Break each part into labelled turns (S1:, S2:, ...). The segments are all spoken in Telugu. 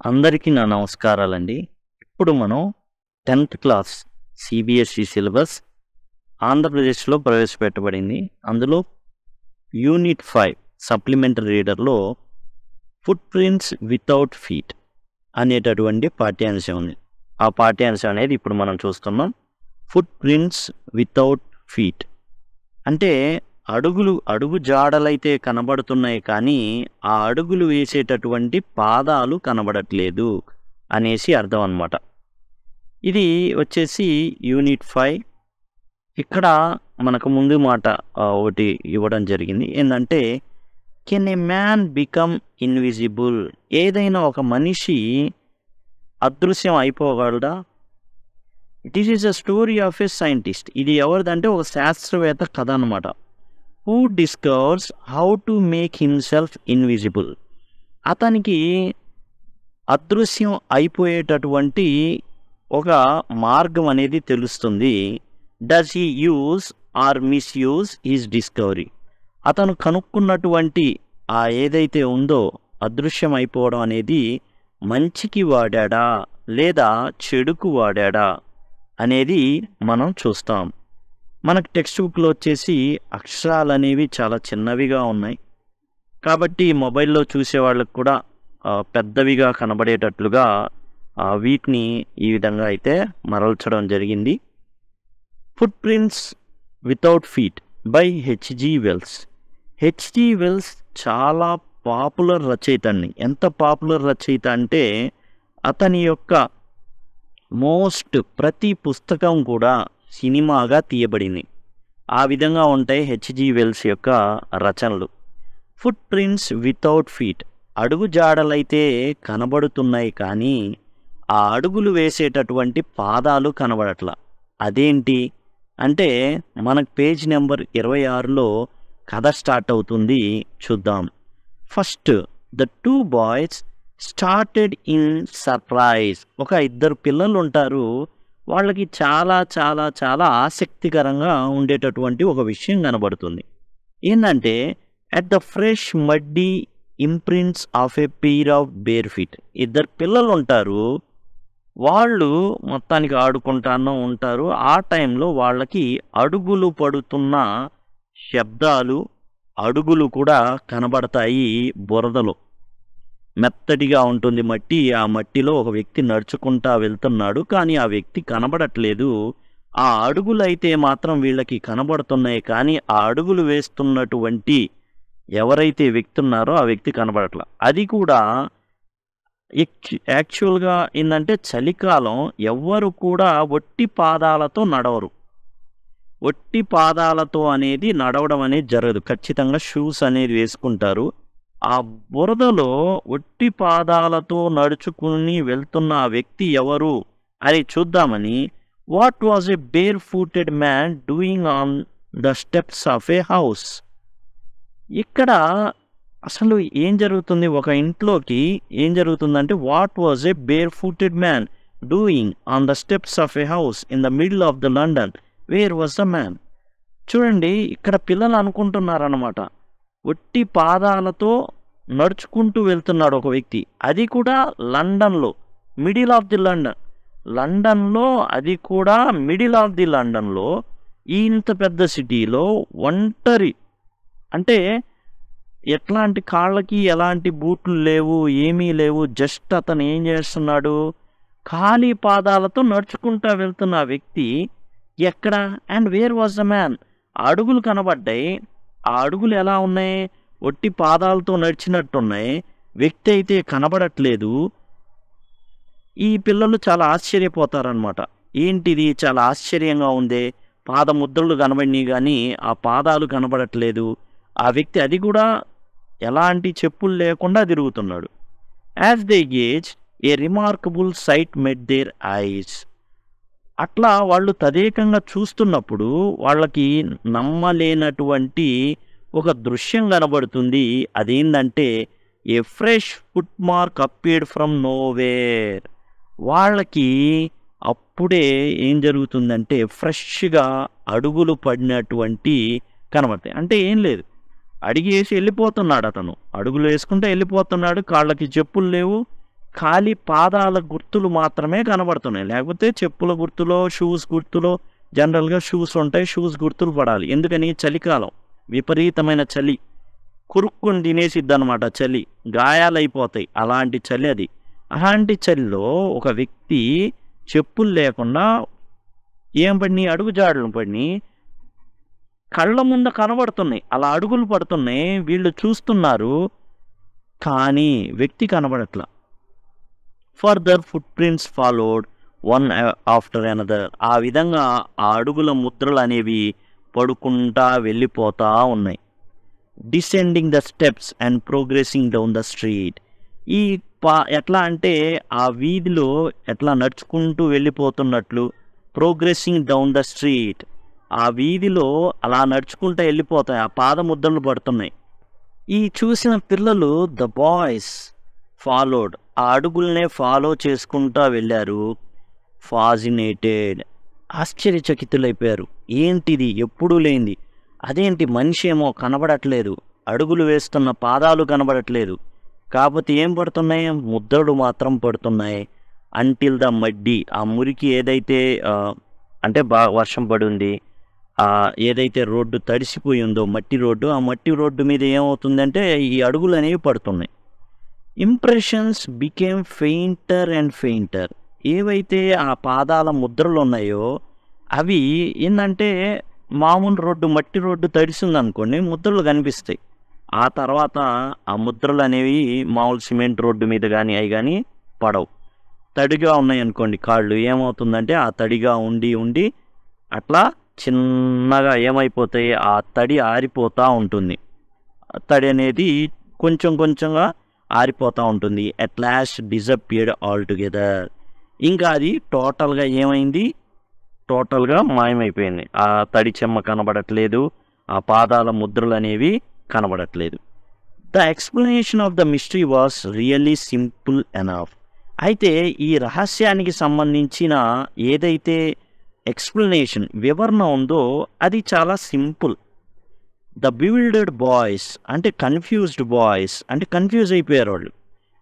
S1: అందరికీ నా నమస్కారాలండి. ఇప్పుడు మనం 10th క్లాస్ సిబిఎస్ఈ సిలబస్ ఆంధ్రప్రదేశ్లో ప్రవేశపెట్టబడింది. అందులో యూనిట్ 5 సప్లిమెంటరీ రీడర్లో ఫుట్ ప్రింట్స్ వితౌట్ ఫీట్ అనేటటువంటి పాఠ్యాంశం ఉంది. ఆ పాఠ్యాంశం అనేది ఇప్పుడు మనం చూస్తున్నాం. ఫుట్ ప్రింట్స్ వితౌట్ ఫీట్ అంటే అడుగు జాడలైతే కనబడుతున్నాయి, కానీ ఆ అడుగులు వేసేటటువంటి పాదాలు కనబడట్లేదు అనేసి అర్థం అన్నమాట. ఇది వచ్చేసి యూనిట్ 5. ఇక్కడ మనకు ముందు మాట ఒకటి ఇవ్వడం జరిగింది. ఏంటంటే, can a man become invisible? ఏదైనా ఒక మనిషి అదృశ్యం అయిపోగలడా? This is a story of a scientist. ఇది ఎవరిదంటే ఒక శాస్త్రవేత్త కథ అన్నమాట. Who discovers how to make himself invisible. అతనికి అదృశ్యం అయిపోయేటటువంటి ఒక మార్గం అనేది తెలుస్తుంది. Does he use or misuse his discovery? అతను కనుక్కున్నటువంటి ఏదైతే ఉందో అదృశ్యం అయిపోవడం అనేది మంచికి వాడాడా లేదా చెడుకు వాడాడా అనేది మనం చూస్తాం. మనకు టెక్స్ట్ బుక్లో వచ్చేసి అక్షరాలు అనేవి చాలా చిన్నవిగా ఉన్నాయి, కాబట్టి మొబైల్లో చూసే వాళ్ళకు కూడా పెద్దవిగా కనబడేటట్లుగా వీటిని ఈ విధంగా అయితే మరల్చడం జరిగింది. Footprints without feet by HG Wells. HG Wells చాలా పాపులర్ రచయిత అండి. ఎంత పాపులర్ రచయిత అంటే అతని యొక్క ప్రతి పుస్తకం కూడా సినిమాగా తీయబడింది. ఆ విధంగా ఉంటాయి హెచ్జి వెల్స్ యొక్క రచనలు. ఫుట్ ప్రింట్స్ వితౌట్ ఫీట్, అడుగు జాడలైతే కనబడుతున్నాయి, కానీ ఆ అడుగులు వేసేటటువంటి పాదాలు కనబడట్లా. అదేంటి అంటే మనకు పేజ్ నెంబర్ 26లో కథ స్టార్ట్ అవుతుంది, చూద్దాం. First, the 2 boys started in surprise. ఒక 2 పిల్లలు ఉంటారు, వాళ్ళకి చాలా చాలా చాలా ఆసక్తికరంగా ఉండేటటువంటి ఒక విషయం కనబడుతుంది. ఏంటంటే, at the fresh muddy imprints of a pair of bare feet. 2 పిల్లలు ఉంటారు, వాళ్ళు మొత్తానికి ఆడుకుంటానో ఉంటారు. ఆ టైంలో వాళ్ళకి అడుగులు పడుతున్న శబ్దాలు, అడుగులు కూడా కనబడతాయి. బురదలో మెత్తడిగా ఉంటుంది మట్టి, ఆ మట్టిలో ఒక వ్యక్తి నడుచుకుంటా వెళ్తున్నాడు, కానీ ఆ వ్యక్తి కనబడట్లేదు. ఆ అడుగులు అయితే మాత్రం వీళ్ళకి కనబడుతున్నాయి, కానీ ఆ అడుగులు వేస్తున్నటువంటి ఎవరైతే వ్యక్తి ఉన్నారో ఆ వ్యక్తి కనబడట్లా. అది కూడా యాక్చువల్గా ఏంటంటే చలికాలం, ఎవ్వరు కూడా ఒట్టి పాదాలతో నడవరు. ఒట్టి పాదాలతో అనేది నడవడం అనేది జరగదు. ఖచ్చితంగా షూస్ అనేది వేసుకుంటారు. ఆ బురదలో ఒట్టి పాదాలతో నడుచుకుని వెళ్తున్న ఆ వ్యక్తి ఎవరు అని చూద్దామని, what was a barefooted man doing on the steps of a house. ఇక్కడ అసలు ఏం జరుగుతుంది, ఒక ఇంట్లోకి ఏం జరుగుతుందంటే, what was a barefooted man doing on the steps of a house in the middle of the London, where was the man. చూడండి, ఇక్కడ పిల్లలు అనుకుంటున్నారన్నమాట, ఒట్టి పాదాలతో నడుచుకుంటూ వెళ్తున్నాడు ఒక వ్యక్తి, అది కూడా లండన్లో, మిడిల్ ఆఫ్ ది లండన్లో, అది కూడా మిడిల్ ఆఫ్ ది లండన్లో, ఇంత పెద్ద సిటీలో ఒంటరి. అంటే ఎట్లాంటి కాళ్ళకి ఎలాంటి బూట్లు లేవు, ఏమీ లేవు. జస్ట్ అతను ఏం చేస్తున్నాడు, ఖాళీ పాదాలతో నడుచుకుంటూ వెళ్తున్న ఆ వ్యక్తి ఎక్కడ? And wear was the man. అడుగులు కనబడ్డాయి. ఆ అడుగులు ఎలా ఉన్నాయి, ఒట్టి పాదాలతో నడిచినట్టున్నాయి, వ్యక్తి అయితే కనబడట్లేదు. ఈ పిల్లలు చాలా ఆశ్చర్యపోతారనమాట. ఏంటిది, చాలా ఆశ్చర్యంగా ఉంది, పాదముద్రలు కనబడినాయి కానీ ఆ పాదాలు కనబడట్లేదు. ఆ వ్యక్తి అది కూడా ఎలాంటి చెప్పులు లేకుండా తిరుగుతున్నాడు. As they gaze a remarkable sight met their eyes. అట్లా వాళ్ళు తదేకంగా చూస్తున్నప్పుడు వాళ్ళకి నమ్మలేనటువంటి ఒక దృశ్యం కనబడుతుంది. అదేంటంటే, ఏ fresh foot mark appeared from nowhere. వాళ్ళకి అప్పుడే ఏం జరుగుతుందంటే, ఫ్రెష్గా అడుగులు పడినటువంటి కనబడతాయి. అంటే ఏం లేదు, అడిగేసి వెళ్ళిపోతున్నాడు అతను, అడుగులు వేసుకుంటే వెళ్ళిపోతున్నాడు, కాళ్ళకి చెప్పులు లేవు, ఖాళీ పాదాల గుర్తులు మాత్రమే కనబడుతున్నాయి. లేకపోతే చెప్పుల గుర్తులో, షూస్ గుర్తులో జనరల్‌గా షూస్ ఉంటాయి. షూస్ గుర్తులు పడాలి. ఎందుకని? చలికాలం. విపరీతమైన చలి. కురుక్కుని తినేసిద్దనమాట చలి. గాయాలైపోతాయి. అలాంటి చలి అది. అలాంటి చలిలో ఒక వ్యక్తి చెప్పులు లేకుండా ఏం పడినియి? అడుగుజాడలు పడినియి. కళ్ళ ముందు కనబడుతున్నాయి. అలా అడుగులు పడుతున్నాయి. వీళ్ళు చూస్తున్నారు. కానీ వ్యక్తి కనబడట్లా. Further foot prints followed one after another. ఆ విధంగా ఆ అడుగుల ముద్రలు అనేవి పడుకుంటా వెళ్ళిపోతా ఉన్నాయి. Descending the steps and progressing down the street. ఈ ఎట్లా అంటే ఆ వీధిలో ఎట్లా నడుచుకుంటూ వెళ్ళిపోతున్నట్లు, ప్రోగ్రెసింగ్ డౌన్ ద స్ట్రీట్, ఆ వీధిలో అలా నడుచుకుంటూ వెళ్ళిపోతాయి. ఆ పాదముద్రలు పడుతున్నాయి. ఈ చూసిన పిల్లలు ద బాయ్స్ ఫాలోడ్, ఆ అడుగుల్నే ఫాలో చేసుకుంటూ వెళ్ళారు. ఫాజినేటెడ్, ఆశ్చర్యచకితులైపోయారు. ఏంటిది? ఎప్పుడూ లేనిది. అదేంటి? మనిషి ఏమో కనబడట్లేదు, అడుగులు వేస్తున్న పాదాలు కనబడట్లేదు. కాకపోతే ఏం పడుతున్నాయి? ముద్రలు మాత్రం పడుతున్నాయి. అంటిల్ ద మడ్డి, ఆ మురికి ఏదైతే అంటే వర్షం పడి ఉంది, ఏదైతే రోడ్డు తడిసిపోయి ఉందో మట్టి రోడ్డు, ఆ మట్టి రోడ్డు మీద ఏమవుతుందంటే ఈ అడుగులు అనేవి పడుతున్నాయి. Impressions became fainter and fainter. ఏవైతే ఆ పాదాల ముద్రలు ఉన్నాయో అవి ఏంటంటే మామూలు రోడ్డు, మట్టి రోడ్డు తడిసిందనుకోండి, ముద్రలు కనిపిస్తాయి. ఆ తర్వాత ఆ ముద్రలు అనేవి మామూలు సిమెంట్ రోడ్డు మీద కానీ అవి కానీ పడవు. తడిగా ఉన్నాయనుకోండి కాళ్ళు, ఏమవుతుందంటే ఆ తడిగా ఉండి ఉండి అట్లా చిన్నగా ఏమైపోతాయి? ఆ తడి ఆరిపోతూ ఉంటుంది. తడి అనేది కొంచెం కొంచెంగా ఆరిపోతూ ఉంటుంది. At last disappeared all together. ఇంకా అది టోటల్గా ఏమైంది? టోటల్గా మాయమైపోయింది. ఆ తడి చెమ్మ కనబడట్లేదు, ఆ పాదాల ముద్రలు అనేవి కనబడట్లేదు. The explanation of the mystery was really simple enough. అయితే ఈ రహస్యానికి సంబంధించిన ఏదైతే ఎక్స్ప్లెనేషన్, వివరణ ఉందో అది చాలా సింపుల్. ద బివిల్డర్డ్ బాయ్స్ అంటే కన్ఫ్యూజ్డ్ బాయ్స్, అంటే కన్ఫ్యూజ్ అయిపోయారు వాళ్ళు,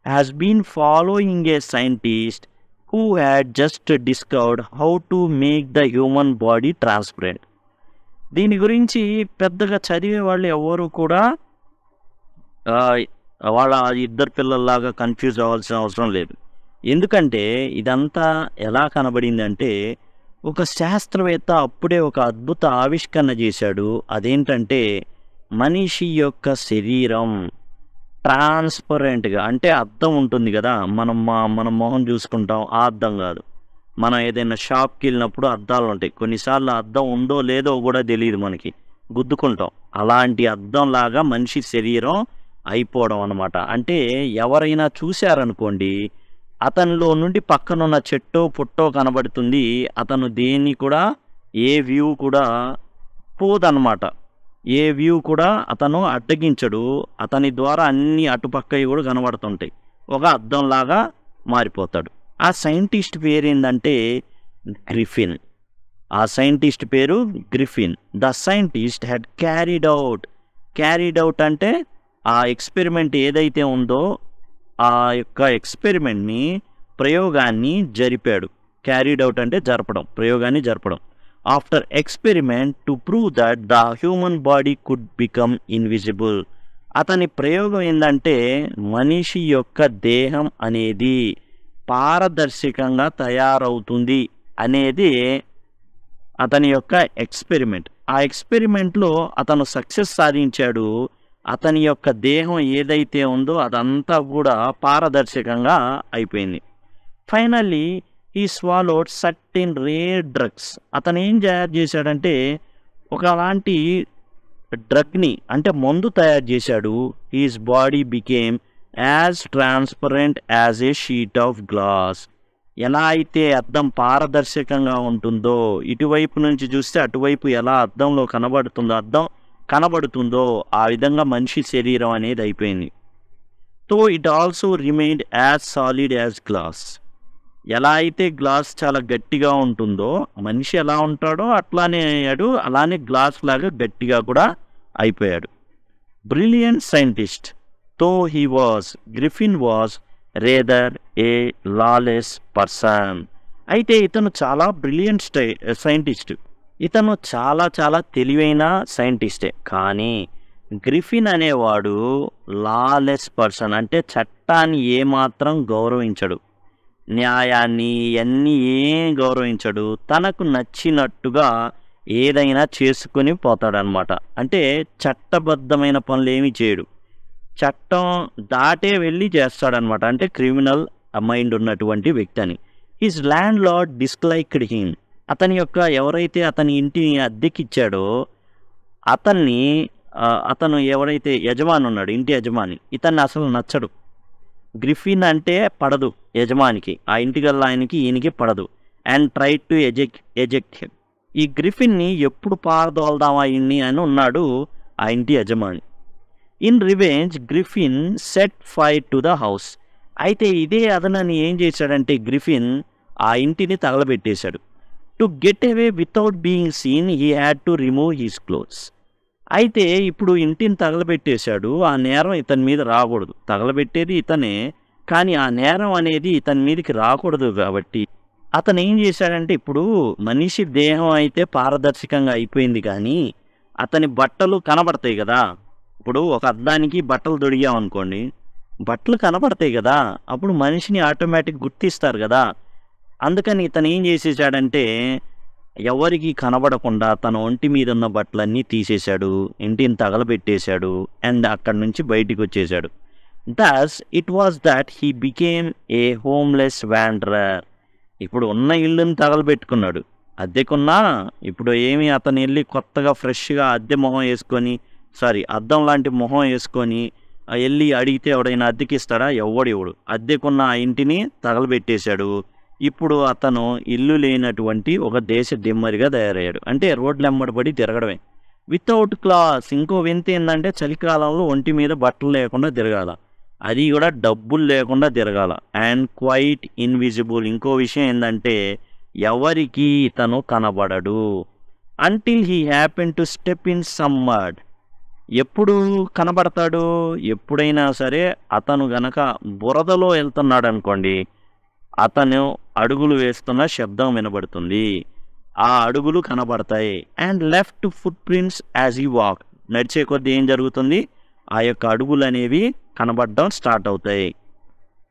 S1: has been following a scientist who had just discovered how to make the human body transparent. దీని గురించి పెద్దగా చదివే వాళ్ళు ఎవరు కూడా వాళ్ళ ఇద్దరు పిల్లల్లాగా కన్ఫ్యూజ్ అవ్వాల్సిన అవసరం లేదు. ఎందుకంటే ఇదంతా ఎలా కనబడిందంటే ఒక శాస్త్రవేత్త అప్పుడే ఒక అద్భుత ఆవిష్కరణ చేశాడు. అదేంటంటే మనిషి యొక్క శరీరం ట్రాన్స్పరెంట్గా, అంటే అద్దం ఉంటుంది కదా, మనం మొహం చూసుకుంటాం, ఆ అద్దం కాదు. మనం ఏదైనా షాప్కి వెళ్ళినప్పుడు అద్దాలు ఉంటాయి. కొన్నిసార్లు అద్దం ఉందో లేదో కూడా తెలియదు మనకి, గుద్దుకుంటాం. అలాంటి అద్దంలాగా మనిషి శరీరం అయిపోవడం అన్నమాట. అంటే ఎవరైనా చూశారనుకోండి, అతనిలో నుండి పక్కనున్న చెట్టో పుట్టో కనబడుతుంది. అతను దేన్ని కూడా, ఏ వ్యూ కూడా పోదన్నమాట. ఏ వ్యూ కూడా అతను అడ్డగించడు. అతని ద్వారా అన్ని అటుపక్కవి కూడా కనబడుతుంటాయి. ఒక అద్దంలాగా మారిపోతాడు. ఆ సైంటిస్ట్ పేరు ఏంటంటే గ్రిఫిన్. ఆ సైంటిస్ట్ పేరు Griffin. The scientist had carried out అంటే ఆ ఎక్స్పెరిమెంట్ ఏదైతే ఉందో ఆ యొక్క ఎక్స్పెరిమెంట్ని, ప్రయోగాన్ని జరిపాడు. క్యారీడ్ అవుట్ అంటే జరపడం, ప్రయోగాన్ని జరపడం. After experiment to prove that the human body could become invisible. అతని ప్రయోగం ఏంటంటే మనిషి యొక్క దేహం అనేది పారదర్శకంగా తయారవుతుంది అనేది అతని యొక్క ఎక్స్పెరిమెంట్. ఆ ఎక్స్పెరిమెంట్లో అతను సక్సెస్ సాధించాడు. అతని యొక్క దేహం ఏదైతే ఉందో అదంతా కూడా పారదర్శకంగా అయిపోయింది. ఫైనల్లీ ఈ స్వాలోడ్ సర్టెన్ రేర్ డ్రగ్స్. అతను ఏం తయారు చేశాడంటే ఒకలాంటి డ్రగ్ని, అంటే మందు తయారు చేశాడు. He's body became as transparent as a sheet of glass. ఎలా అయితే అద్దం పారదర్శకంగా ఉంటుందో, ఇటువైపు నుంచి చూస్తే అటువైపు ఎలా అద్దంలో అద్దం కనబడుతుందో ఆ విధంగా మనిషి శరీరం అనేది అయిపోయింది. తో it also remained as solid as glass. ఎలా అయితే గ్లాస్ చాలా గట్టిగా ఉంటుందో, మనిషి ఎలా ఉంటాడో అట్లానే అయ్యాడు. అలానే గ్లాస్ లాగా గట్టిగా కూడా అయిపోయాడు. బ్రిలియంట్ సైంటిస్ట్ తో Griffin was rather A lawless person. అయితే ఇతను చాలా బ్రిలియంట్ సైంటిస్ట్. ఇతను చాలా చాలా తెలివైన సైంటిస్టే. కానీ గ్రిఫిన్ అనేవాడు లాలెస్ పర్సన్, అంటే చట్టాన్ని ఏమాత్రం గౌరవించడు, న్యాయాన్ని ఇవన్నీ ఏం గౌరవించడు. తనకు నచ్చినట్టుగా ఏదైనా చేసుకొని పోతాడనమాట. అంటే చట్టబద్ధమైన పనులు ఏమీ చేయడు, చట్టం దాటే వెళ్ళి చేస్తాడనమాట. అంటే క్రిమినల్ మైండ్ ఉన్నటువంటి వ్యక్తి అని. His land lord disliked him. అతని యొక్క ఎవరైతే అతని ఇంటిని అద్దెకిచ్చాడో అతను ఎవరైతే యజమాని ఉన్నాడు, ఇంటి యజమాని, ఇతన్ని అసలు నచ్చడు. గ్రిఫిన్ అంటే పడదు యజమానికి, ఆ ఇంటికల్లా ఆయనకి ఈయనకి పడదు. And try to eject him. ఈ గ్రిఫిన్ని ఎప్పుడు పారదోల్దామా ఇన్ని అని ఉన్నాడు ఆ ఇంటి యజమాని. In revenge Griffin set fire to the house. అయితే ఇదే అదనని ఏం చేశాడంటే గ్రిఫిన్ ఆ ఇంటిని తగలబెట్టేశాడు. To get away without being seen he had to remove his clothes. అయితే ఇప్పుడు ఇంటిని తగలబెట్టేశాడు, ఆ నేరం ఇతని మీద రాకూడదు. తగలబెట్టేది ఇతనే, కానీ ఆ నేరం అనేది ఇతని మీదకి రాకూడదు. కాబట్టి అతను ఏం చేశాడంటే, ఇప్పుడు మనిషి దేహం అయితే పారదర్శకంగా అయిపోయింది, కానీ అతని బట్టలు కనబడతాయి కదా. ఇప్పుడు ఒక అద్దానికి బట్టలు తొడిగామనుకోండి, బట్టలు కనబడతాయి కదా, అప్పుడు మనిషిని ఆటోమేటిక్ గుర్తిస్తారు కదా. అందుకని ఇతను ఏం చేసేసాడంటే, ఎవరికి కనబడకుండా తన ఒంటి మీద ఉన్న బట్టలన్నీ తీసేశాడు, ఇంటిని తగలబెట్టేశాడు, అండ్ అక్కడి నుంచి బయటికి వచ్చేసాడు. Thus it was that he became a homeless wanderer. ఇప్పుడు ఉన్న ఇల్లుని తగలబెట్టుకున్నాడు, అద్దెకున్నా ఇప్పుడు ఏమి అతను వెళ్ళి కొత్తగా ఫ్రెష్గా అద్దం లాంటి మొహం వేసుకొని వెళ్ళి అడిగితే ఎవడైనా అద్దెకిస్తాడా? ఎవడు అద్దెకున్న ఆ ఇంటిని తగలబెట్టేశాడు. ఇప్పుడు అతను ఇల్లు లేనటువంటి ఒక దేశ దిమ్మరిగా తయారయ్యాడు. అంటే రోడ్లు ఎమ్మడబడి తిరగడమే వితౌట్ క్లాస్. ఇంకో వింత ఏంటంటే, చలికాలంలో ఒంటి మీద బట్టలు లేకుండా తిరగాల, అది కూడా డబ్బులు లేకుండా తిరగాల, అండ్ క్వైట్ ఇన్విజిబుల్. ఇంకో విషయం ఏంటంటే, ఎవరికి ఇతను కనబడడు. Until he happen to step in some mud. ఎప్పుడు కనబడతాడు? ఎప్పుడైనా సరే అతను గనక బురదలో వెళ్తున్నాడు అనుకోండి, అతను అడుగులు వేస్తున్న శబ్దం వినబడుతుంది, ఆ అడుగులు కనబడతాయి. And left foot prints as he walk. నడిచే కొద్దీ ఏం జరుగుతుంది? ఆ యొక్క అడుగులు అనేవి కనబడడం స్టార్ట్ అవుతాయి.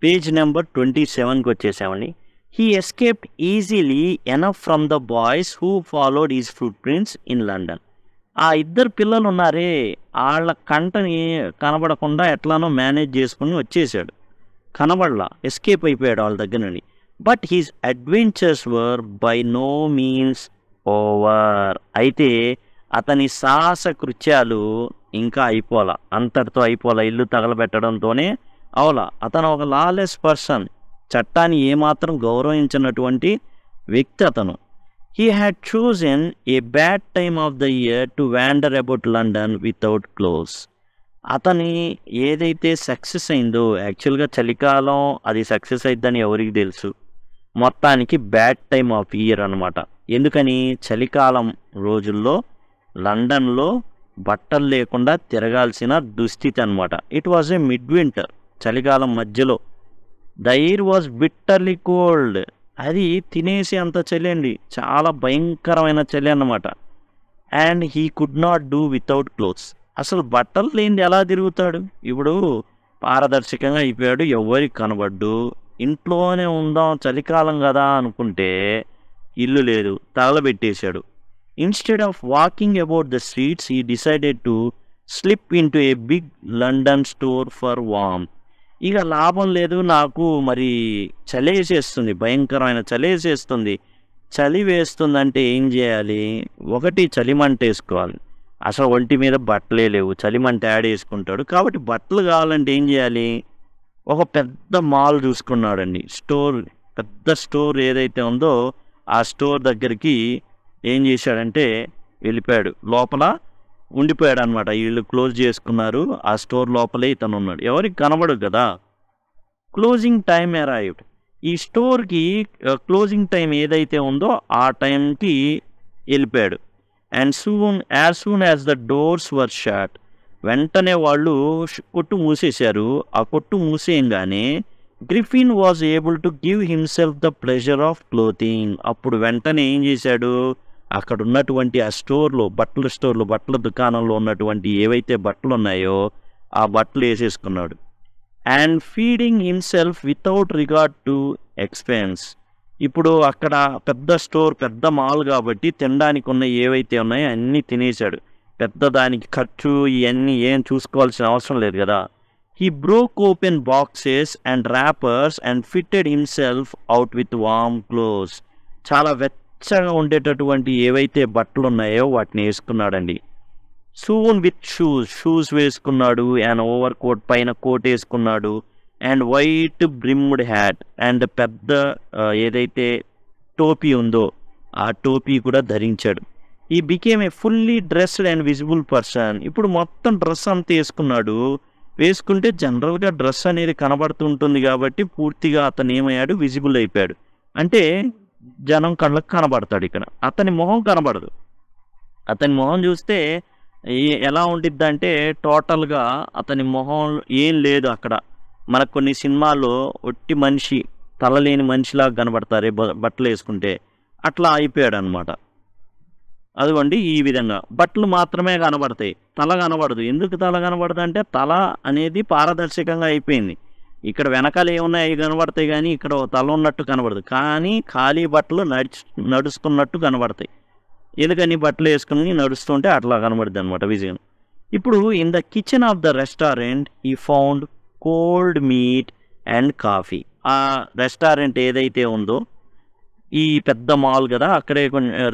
S1: పేజ్ నెంబర్ 27కి వచ్చేసామండి. He escaped easily enough from the boys who followed his foot prints in London. ఆ ఇద్దరు పిల్లలు ఉన్నారే, వాళ్ళ కంటని కనబడకుండా ఎట్లానో మేనేజ్ చేసుకుని వచ్చేసాడు. కనబడలా, ఎస్కేప్ అయిపోయాడు వాళ్ళ దగ్గర నుండి. But his adventures were by no means over. అయితే అతని సాహస కృత్యాలు ఇంకా అయిపోలా, అంతటితో అయిపోలా. ఇల్లు తగలబెట్టడంతోనే అవలా. అతను ఒక లాలెస్ పర్సన్, చట్టాన్ని ఏమాత్రం గౌరవించినటువంటి వ్యక్తి అతను. He had chosen a bad time of the year to wander about London without clothes. అతని ఏదైతే సక్సెస్ అయిందో, యాక్చువల్గా చలికాలం అది సక్సెస్ అయిద్దని ఎవరికి తెలుసు. మొత్తానికి బ్యాడ్ టైమ్ ఆఫ్ ఇయర్ అనమాట. ఎందుకని? చలికాలం రోజుల్లో లండన్లో బట్టలు లేకుండా తిరగాల్సిన దుస్థితి అనమాట. It was a mid winter, చలికాలం మధ్యలో. The air was bitterly cold. అది తినేసి అంత చలి అండి, చాలా భయంకరమైన చలి అన్నమాట. And he could not do without clothes. అసలు బట్టలు లేనిది ఎలా తిరుగుతాడు? ఇప్పుడు పారదర్శకంగా అయిపోయాడు, ఎవరికి కనబడ్డు. ఇంట్లోనే ఉందాం చలికాలం కదా అనుకుంటే ఇల్లు లేదు, తగలబెట్టేశాడు. Instead of walking about the streets he decided to slip in to a big London store for warm. ఇక లాభం లేదు, నాకు మరి చలేసేస్తుంది, భయంకరమైన చలేసేస్తుంది. చలి వేస్తుందంటే ఏం చేయాలి? ఒకటి చలిమంట వేసుకోవాలి. అసలు ఒంటి మీద బట్టలే లేవు, చలిమంట యాడ్ వేసుకుంటాడు. కాబట్టి బట్టలు కావాలంటే ఏం చేయాలి? ఒక పెద్ద మాల్ చూసుకున్నాడండి, స్టోర్, పెద్ద స్టోర్ ఏదైతే ఉందో ఆ స్టోర్ దగ్గరికి ఏం చేశాడంటే వెళ్ళిపోయాడు, లోపల ఉండిపోయాడు అనమాట. వీళ్ళు క్లోజ్ చేసుకున్నారు, ఆ స్టోర్ లోపలే ఇతను ఉన్నాడు, ఎవరికి కనబడు కదా. Closing time arrived. ఈ స్టోర్కి క్లోజింగ్ టైం ఏదైతే ఉందో ఆ టైంకి వెళ్ళిపోయాడు. And as soon as the doors were shut. వెంటనే వాళ్ళు కొట్టు మూసేశారు. ఆ కొట్టు మూసేయంగానే Griffin was able to give himself the pleasure of clothing. అప్పుడు వెంటనే ఏం చేశాడు, అక్కడ ఉన్నటువంటి ఆ స్టోర్లో, బట్టల దుకాణంలో ఉన్నటువంటి ఏవైతే బట్టలు ఉన్నాయో ఆ బట్టలు వేసేసుకున్నాడు. And feeding himself without regard to expense. ఇప్పుడు అక్కడ పెద్ద స్టోర్, పెద్ద మాల్ కాబట్టి తినడానికి ఉన్న ఏవైతే ఉన్నాయో అన్నీ తినేశాడు. పెద్ద దానికి ఖర్చు ఇవన్నీ ఏం చూసుకోవాల్సిన అవసరం లేదు కదా. He broke open boxes and wrappers and fitted himself out with warm clothes. చాలా వెచ్చగా ఉండేటటువంటి ఏవైతే బట్టలు ఉన్నాయో వాటిని వేసుకున్నాడండి. సూన్ విత్ షూస్ వేసుకున్నాడు, అండ్ ఓవర్ కోట్ పైన కోట్ వేసుకున్నాడు, అండ్ వైట్ బ్రిమ్డ్ హ్యాట్, అండ్ పెద్ద ఏదైతే టోపీ ఉందో ఆ టోపీ కూడా ధరించాడు. ఈ became a fully dressed and visible person. ఇప్పుడు మొత్తం డ్రెస్ అంతా వేసుకున్నాడు. వేసుకుంటే జనరల్గా డ్రెస్ అనేది కనబడుతుంటుంది కాబట్టి పూర్తిగా అతను ఏమయ్యాడు, విజిబుల్ అయిపోయాడు. అంటే జనం కళ్ళకు కనబడతాడు. ఇక్కడ అతని మొహం కనబడదు. అతని మొహం చూస్తే ఎలా ఉండిద్దంటే టోటల్గా అతని మొహం ఏం లేదు. అక్కడ మనకు కొన్ని సినిమాల్లో ఒట్టి మనిషి, తలలేని మనిషిలాగా కనబడతారే బట్టలు వేసుకుంటే, అట్లా అయిపోయాడు అనమాట. అదిగోండి ఈ విధంగా బట్టలు మాత్రమే కనబడతాయి, తల కనబడదు. ఎందుకు తల కనబడదు అంటే తల అనేది పారదర్శకంగా అయిపోయింది. ఇక్కడ వెనకాల ఏమున్నాయి అవి కనబడతాయి, కానీ ఇక్కడ తల ఉన్నట్టు కనబడదు. కానీ ఖాళీ బట్టలు నడుస్తున్నట్టు కనబడతాయి. ఎందుకని బట్టలు వేసుకుని నడుస్తుంటే అట్లా కనబడుద్ది అనమాట విజయం. ఇప్పుడు in the kitchen of the restaurant he found cold meat and coffee. ఆ రెస్టారెంట్ ఏదైతే ఉందో, ఈ పెద్ద మాల్ కదా, అక్కడే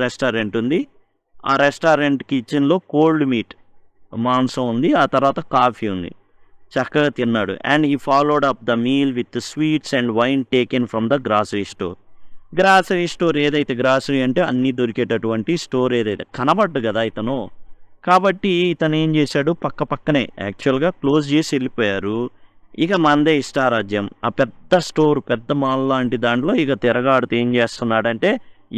S1: రెస్టారెంట్ ఉంది. ఆ రెస్టారెంట్ కిచెన్లో కోల్డ్ మీట్, మాంసం ఉంది, ఆ తర్వాత కాఫీ ఉంది. చక్కగా తిన్నాడు. అండ్ ఈ followed up the meal with sweets and wine taken from the grocery store. Grocery store ఏదైతే, గ్రాసరీ అంటే అన్నీ దొరికేటటువంటి స్టోర్ ఏదైతే కనబడ్డు కదా ఇతను, కాబట్టి ఇతను ఏం చేశాడు, పక్కనే యాక్చువల్గా క్లోజ్ చేసి వెళ్ళిపోయారు. ఇక మందే ఇష్టారాజ్యం. ఆ పెద్ద స్టోర్, పెద్ద మాల్ లాంటి దాంట్లో ఇక తిరగాడుతూ ఏం చేస్తున్నాడంటే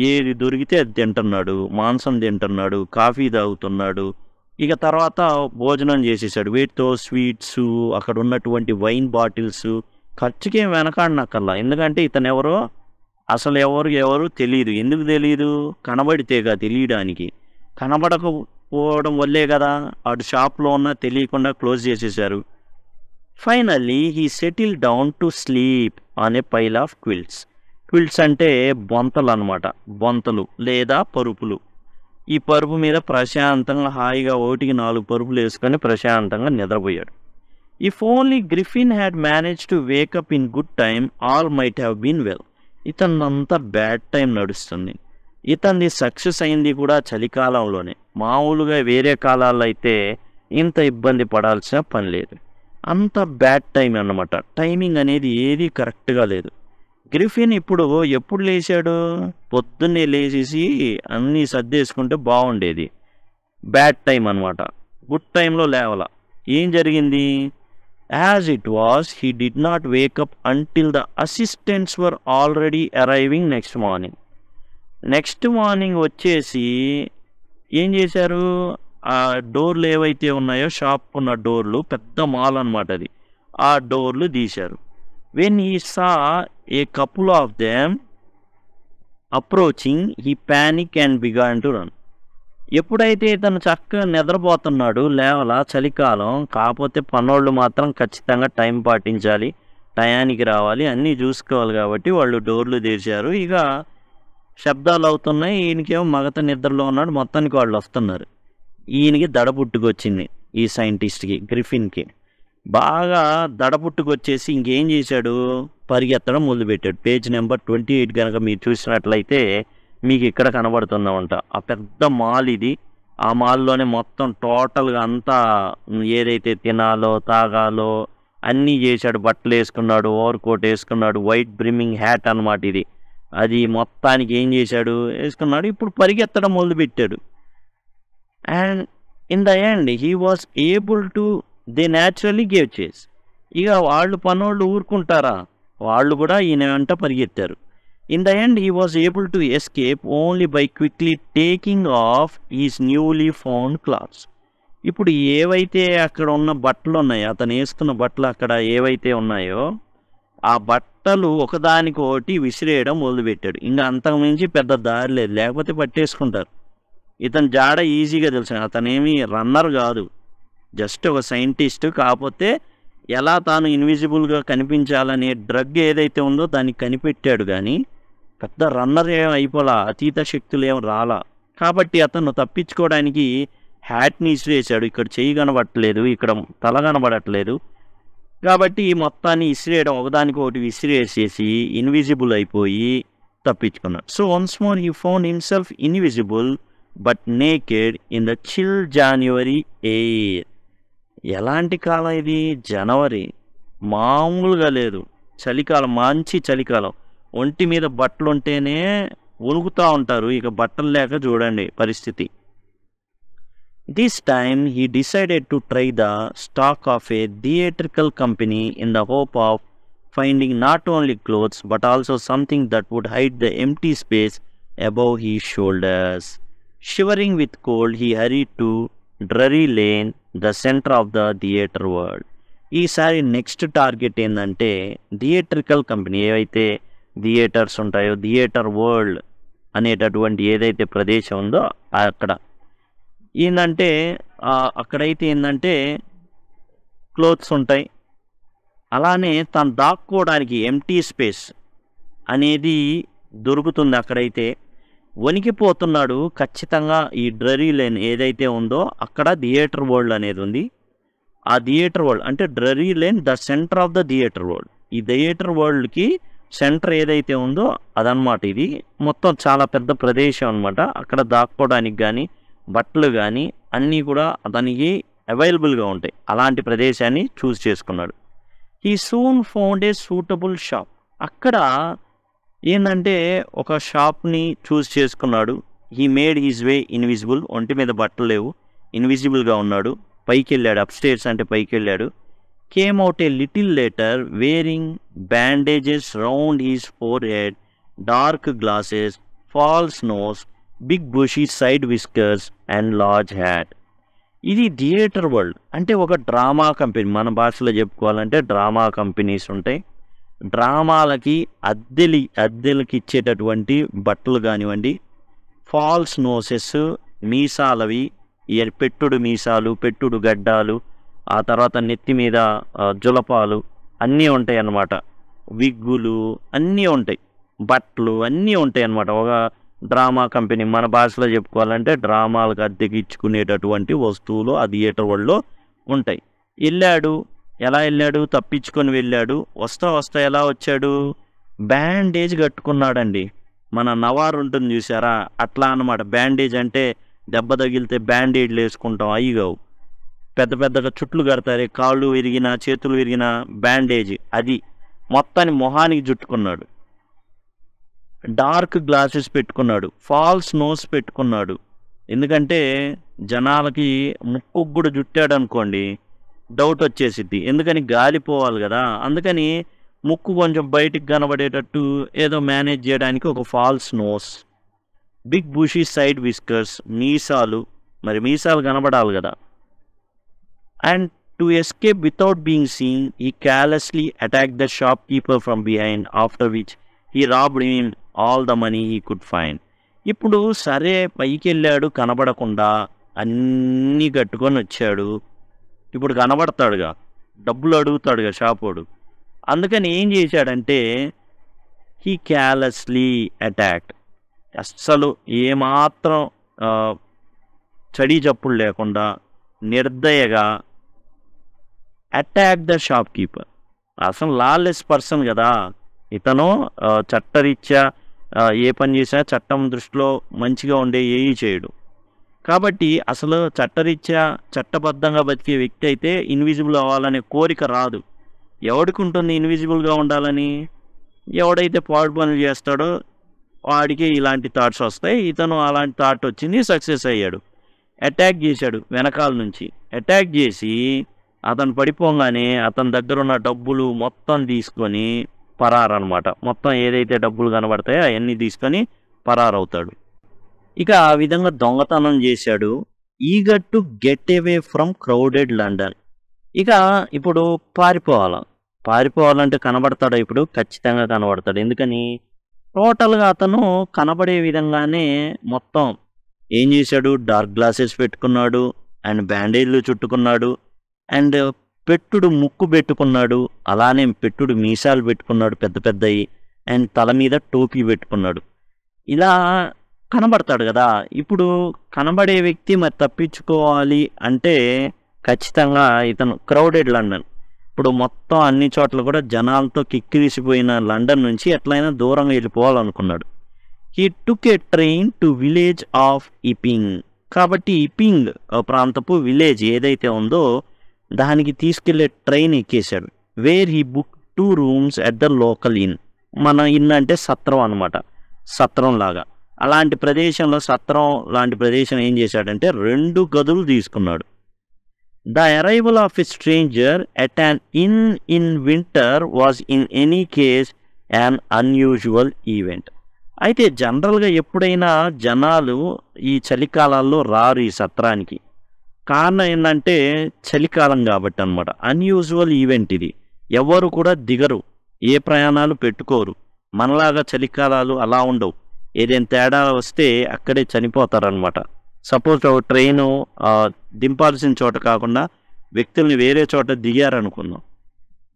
S1: ఏది దొరికితే అది తింటున్నాడు, మాంసం తింటున్నాడు, కాఫీ తాగుతున్నాడు. ఇక తర్వాత భోజనం చేసేసాడు. వీటితో స్వీట్స్, అక్కడ ఉన్నటువంటి వైన్ బాటిల్స్, ఖర్చుకేం వెనకాడినక్కర్లా. ఎందుకంటే ఇతను ఎవరో, అసలు ఎవరు తెలియదు. ఎందుకు తెలియదు, కనబడితేగా తెలియడానికి. కనబడకపోవడం వల్లే కదా అటు షాప్లో ఉన్న తెలియకుండా క్లోజ్ చేసేసారు. Finally he settle down to sleep on a pile of quilts. Quilts అంటే బొంతలు అనమాట, బొంతలు లేదా పరుపులు. ఈ పరుపు మీద ప్రశాంతంగా హాయిగా 1-4 పరుపులు వేసుకొని ప్రశాంతంగా నిద్రపోయాడు. If only Griffin had manage to wake up in good time all might have been well. ఇతనంతా బ్యాడ్ టైం నడుస్తుంది. ఇతనిది సక్సెస్ అయింది కూడా చలికాలంలోనే. మామూలుగా వేరే కాలాల్లో అయితే ఇంత ఇబ్బంది పడాల్సిన పని లేదు. అంత బ్యాడ్ టైం అన్నమాట. టైమింగ్ అనేది ఏది కరెక్ట్గా లేదు. గ్రిఫిన్ ఇప్పుడు ఎప్పుడు లేచాడు, పొద్దున్నే లేచేసి అన్నీ సర్దేసుకుంటే బాగుండేది. బ్యాడ్ టైం అనమాట. గుడ్ టైంలో లేవాల. ఏం జరిగింది, as it was he did not wake up until the assistants were already arriving next morning వచ్చేసి ఏం చేశారు, ఆ డోర్లు ఏవైతే ఉన్నాయో, షాప్ ఉన్న డోర్లు, పెద్ద మాల్ అనమాట అది, ఆ డోర్లు తీశారు. When he saw a couple of them approaching he panic and began to run. ఎప్పుడైతే ఇతను చక్కగా నిద్రపోతున్నాడు, లేవలా, చలికాలం కాకపోతే పనోళ్ళు మాత్రం ఖచ్చితంగా టైం పాటించాలి, టయానికి రావాలి, అన్నీ చూసుకోవాలి కాబట్టి వాళ్ళు డోర్లు తెరిచారు. ఇక శబ్దాలు అవుతున్నాయి. ఈయనకేమో మగత నిద్రలో ఉన్నాడు. మొత్తానికి వాళ్ళు వస్తున్నారు. ఈయనకి దడ పుట్టుకొచ్చింది. ఈ సైంటిస్ట్కి, గ్రిఫిన్కి బాగా దడ పుట్టుకొచ్చేసి ఇంకేం చేశాడు, పరిగెత్తడం మొదలుపెట్టాడు. పేజ్ నెంబర్ 28 కనుక మీరు చూసినట్లయితే మీకు ఇక్కడ కనబడుతుందన్నమాట. ఆ పెద్ద మాల్ ఇది. ఆ మాల్లోనే మొత్తం టోటల్గా అంతా ఏదైతే తినాలో తాగాలో అన్నీ చేశాడు. బట్టలు వేసుకున్నాడు, ఓవర్ కోట్ వేసుకున్నాడు, వైట్ బ్రిమ్మింగ్ హ్యాట్ అనమాట ఇది. అది మొత్తానికి ఏం చేశాడు, వేసుకున్నాడు. ఇప్పుడు పరిగెత్తడం మొదలుపెట్టాడు. And in the end he was able to, they naturally gave chase. ఇక వాళ్ళు పనోళ్ళు ఊరుకుంటారా, వాళ్ళు కూడా ఈయన వెంట పరిగెత్తారు. In the end he was able to escape only by quickly taking off his newly found clothes. ఇప్పుడు ఏవైతే అక్కడ ఉన్న బట్టలు ఉన్నాయో, అతను వేసుకున్న బట్టలు అక్కడ ఏవైతే ఉన్నాయో ఆ బట్టలు ఒకదానికొకటి విసిరేయడం మొదలుపెట్టాడు. ఇంక అంతకుమించి పెద్ద దారి లేదు. లేకపోతే పట్టేసుకుంటారు. ఇతని జాడ ఈజీగా తెలుసు. అతనేమి రన్నర్ గాదు. జస్ట్ ఒక సైంటిస్ట్. కాపోతే ఎలా తాను ఇన్విజిబుల్‌గా కనిపించాలనే డ్రగ్ ఏదైతే ఉందో దాన్ని కనిపెట్టాడు గానీ, పెద్ద రన్నర్ ఏం అయిపోలా. అతీత శక్తులేం రాలా. కాబట్టి అతను తప్పించుకోవడానికి హ్యాట్‌ని ఇసిరేసాడు. ఇక్కడ చెయ్యి కనబడట్లేదు. ఇక్కడ తల కనబడట్లేదు. కాబట్టి మొత్తాన్ని ఇసిరేయడం ఒకదానికొకటి విసిరేసేసి ఇన్విజిబుల్ అయిపోయి తప్పించుకున్నాడు. So once more he found himself invisible but naked in the chill January air. ఎలాంటి కాలం ఇది? జనవరి. మామూలుగా లేదు. చలికాలం, మంచి చలికాలం. ఒంటి మీద బట్టలుంటేనే వణుకుతూ ఉంటారు. ఇక బట్టలు లేక చూడండి పరిస్థితి. This time he decided to try the stock of a theatrical company in the hope of finding not only clothes but also something that would hide the empty space above his shoulders. Shivering with cold, he hurried to Drury Lane, the center of the theatre world. ఈసారి నెక్స్ట్ టార్గెట్ ఏంటంటే థియేట్రికల్ కంపెనీ. ఏవైతే థియేటర్స్ ఉంటాయో థియేటర్ వరల్డ్ అనేటటువంటి ఏదైతే ప్రదేశం ఉందో అక్కడ ఏంటంటే అక్కడైతే ఏంటంటే క్లోత్స్ ఉంటాయి. అలానే తను దాక్కోవడానికి ఎంటీ స్పేస్ అనేది దొరుకుతుంది అక్కడైతే. వణికిపోతున్నాడు ఖచ్చితంగా. ఈ డ్రరీ లేన్ ఏదైతే ఉందో అక్కడ థియేటర్ వరల్డ్ అనేది ఉంది. ఆ థియేటర్ వరల్డ్ అంటే Drury Lane the centre of the theatre world. ఈ థియేటర్ వరల్డ్కి సెంటర్ ఏదైతే ఉందో అదనమాట. ఇది మొత్తం చాలా పెద్ద ప్రదేశం అనమాట. అక్కడ దాక్కోవడానికి కానీ బట్టలు కానీ అన్నీ కూడా అతనికి అవైలబుల్గా ఉంటాయి. అలాంటి ప్రదేశాన్ని చూస్ చేసుకున్నాడు. He soon found a suitable shop. అక్కడ ఏంటంటే ఒక షాప్ని చూస్ చేసుకున్నాడు. He made his way invisible. ఒంటి మీద బట్టలు లేవు, ఇన్విజిబుల్గా ఉన్నాడు. పైకి వెళ్ళాడు. అప్స్టేర్స్ అంటే పైకి వెళ్ళాడు. Came out a little later wearing bandages round his forehead, dark glasses, false nose, big bushy side whiskers and large hat. ఇది థియేటర్ వరల్డ్ అంటే ఒక డ్రామా కంపెనీ. మన భాషలో చెప్పుకోవాలంటే డ్రామా కంపెనీస్ ఉంటాయి. డ్రామాలకి అద్దెలకి ఇచ్చేటటువంటి బట్టలు కానివ్వండి, ఫాల్స్ నోసెస్ మీసాలవి, పెట్టుడు మీసాలు, పెట్టుడు గడ్డాలు, ఆ తర్వాత నెత్తి మీద జులపాలు అన్నీ ఉంటాయి అన్నమాట. విగ్గులు అన్నీ ఉంటాయి, బట్టలు అన్నీ ఉంటాయి అన్నమాట. ఒక డ్రామా కంపెనీ మన భాషలో చెప్పుకోవాలంటే డ్రామాలకు అద్దెకి ఇచ్చుకునేటటువంటి వస్తువులు ఆ థియేటర్ వరల్డ్లో ఉంటాయి. వెళ్ళాడు. ఎలా వెళ్ళాడు? తప్పించుకొని వెళ్ళాడు. వస్తా ఎలా వచ్చాడు? బ్యాండేజ్ కట్టుకున్నాడండి. మన నవారు ఉంటుంది చూసారా, అట్లా అన్నమాట. బ్యాండేజ్ అంటే దెబ్బ తగిలితే బ్యాండేడ్లు వేసుకుంటాం, అవి కావు. పెద్దగా చుట్లు కడతారే, కాళ్ళు విరిగినా చేతులు విరిగినా బ్యాండేజ్, అది మొత్తాన్ని మొహానికి చుట్టుకున్నాడు. డార్క్ గ్లాసెస్ పెట్టుకున్నాడు. ఫాల్స్ నోస్ పెట్టుకున్నాడు. ఎందుకంటే జనాలకి ముక్కు కూడా జుట్టాడు అనుకోండి డౌట్ వచ్చేసిద్ది. ఎందుకని గాలిపోవాలి కదా. అందుకని ముక్కు కొంచెం బయటికి కనబడేటట్టు ఏదో మేనేజ్ చేయడానికి ఒక false nose, big bushy side whiskers, మీసాలు, మరి మీసాలు కనబడాలి కదా. And to escape without being seen he carelessly attacked the shopkeeper from behind, after which he robbed him all the money he could find. ఇప్పుడు సరే పైకి వెళ్ళాడు కనబడకుండా, అన్నీ కట్టుకొని వచ్చాడు. ఇప్పుడు కనబడతాడుగా, డబ్బులు అడుగుతాడుగా షాపోడు. అందుకని ఏం చేశాడంటే హీ carelessly attacked, అస్సలు ఏమాత్రం చడి చప్పుడు లేకుండా నిర్దయగా అటాక్ ద షాప్ కీపర్. అసలు లాలెస్ పర్సన్ కదా ఇతను. చట్టరీత్యా ఏ పని చేసినా చట్టం దృష్టిలో మంచిగా ఉండే ఏవి చేయడు. కాబట్టి అసలు చట్టరీత్యా చట్టబద్ధంగా బతికే వ్యక్తి అయితే ఇన్విజిబుల్ అవ్వాలనే కోరిక రాదు. ఎవడికి ఉంటుంది ఇన్విజిబుల్గా ఉండాలని? ఎవడైతే పాడు పనులు చేస్తాడో వాడికి ఇలాంటి థాట్స్ వస్తాయి. ఇతను అలాంటి థాట్ వచ్చింది, సక్సెస్ అయ్యాడు. అటాక్ చేశాడు వెనకాల నుంచి. అటాక్ చేసి అతను పడిపోగానే అతని దగ్గర ఉన్న డబ్బులు మొత్తం తీసుకొని పరారనమాట. మొత్తం ఏదైతే డబ్బులు కనబడతాయో అవన్నీ తీసుకొని పరారవుతాడు. ఇక ఆ విధంగా దొంగతనం చేశాడు. Eager to get away from crowded London. ఇక ఇప్పుడు పారిపోవాలి. పారిపోవాలంటే కనబడతాడా ఇప్పుడు? ఖచ్చితంగా కనబడతాడు. ఎందుకని? టోటల్‌గా అతను కనబడే విధంగానే మొత్తం ఏం చేశాడు? డార్క్ గ్లాసెస్ పెట్టుకున్నాడు. అండ్ బ్యాండేజ్‌లు చుట్టుకున్నాడు. అండ్ పెట్టుడు ముక్కు పెట్టుకున్నాడు. అలానే పెట్టుడు మీసాలు పెట్టుకున్నాడు పెద్ద పెద్దయి. అండ్ తల మీద టోపీ పెట్టుకున్నాడు. ఇలా కనబడతాడు గదా! ఇప్పుడు కనబడే వ్యక్తి మరి తప్పించుకోవాలి అంటే ఖచ్చితంగా ఇతను క్రౌడెడ్ లండన్. ఇప్పుడు మొత్తం అన్ని చోట్ల కూడా జనాలతో కిక్కిరిసిపోయిన లండన్ నుంచి ఎట్లైనా దూరంగా వెళ్ళిపోవాలనుకున్నాడు. He took a train to village of Iping. కాబట్టి ఇపింగ్ ప్రాంతపు విలేజ్ ఏదైతే ఉందో దానికి తీసుకెళ్లే ట్రైన్ ఎక్కేశాడు. Where he book 2 rooms at the local inn. మన ఇన్ అంటే సత్రం అనమాట. సత్రం లాగా. అలాంటి ప్రదేశంలో సత్రం లాంటి ప్రదేశం ఏం చేశాడంటే 2 గదులు తీసుకున్నాడు. The arrival of a stranger at an in in winter was in any case an unusual event. అయితే జనరల్గా ఎప్పుడైనా జనాలు ఈ చలికాలాల్లో రారు ఈ సత్రానికి. కారణం ఏంటంటే చలికాలం కాబట్టి అనమాట. అన్యూజువల్ ఈవెంట్ ఇది. ఎవరు కూడా దిగరు, ఏ ప్రయాణాలు పెట్టుకోరు. మనలాగా చలికాలాలు అలా ఉండవు. ఏదైనా తేడా వస్తే అక్కడే చనిపోతారనమాట. సపోజ్ ఒక ట్రైను దింపాల్సిన చోట కాకుండా వ్యక్తుల్ని వేరే చోట దిగారనుకుందాం,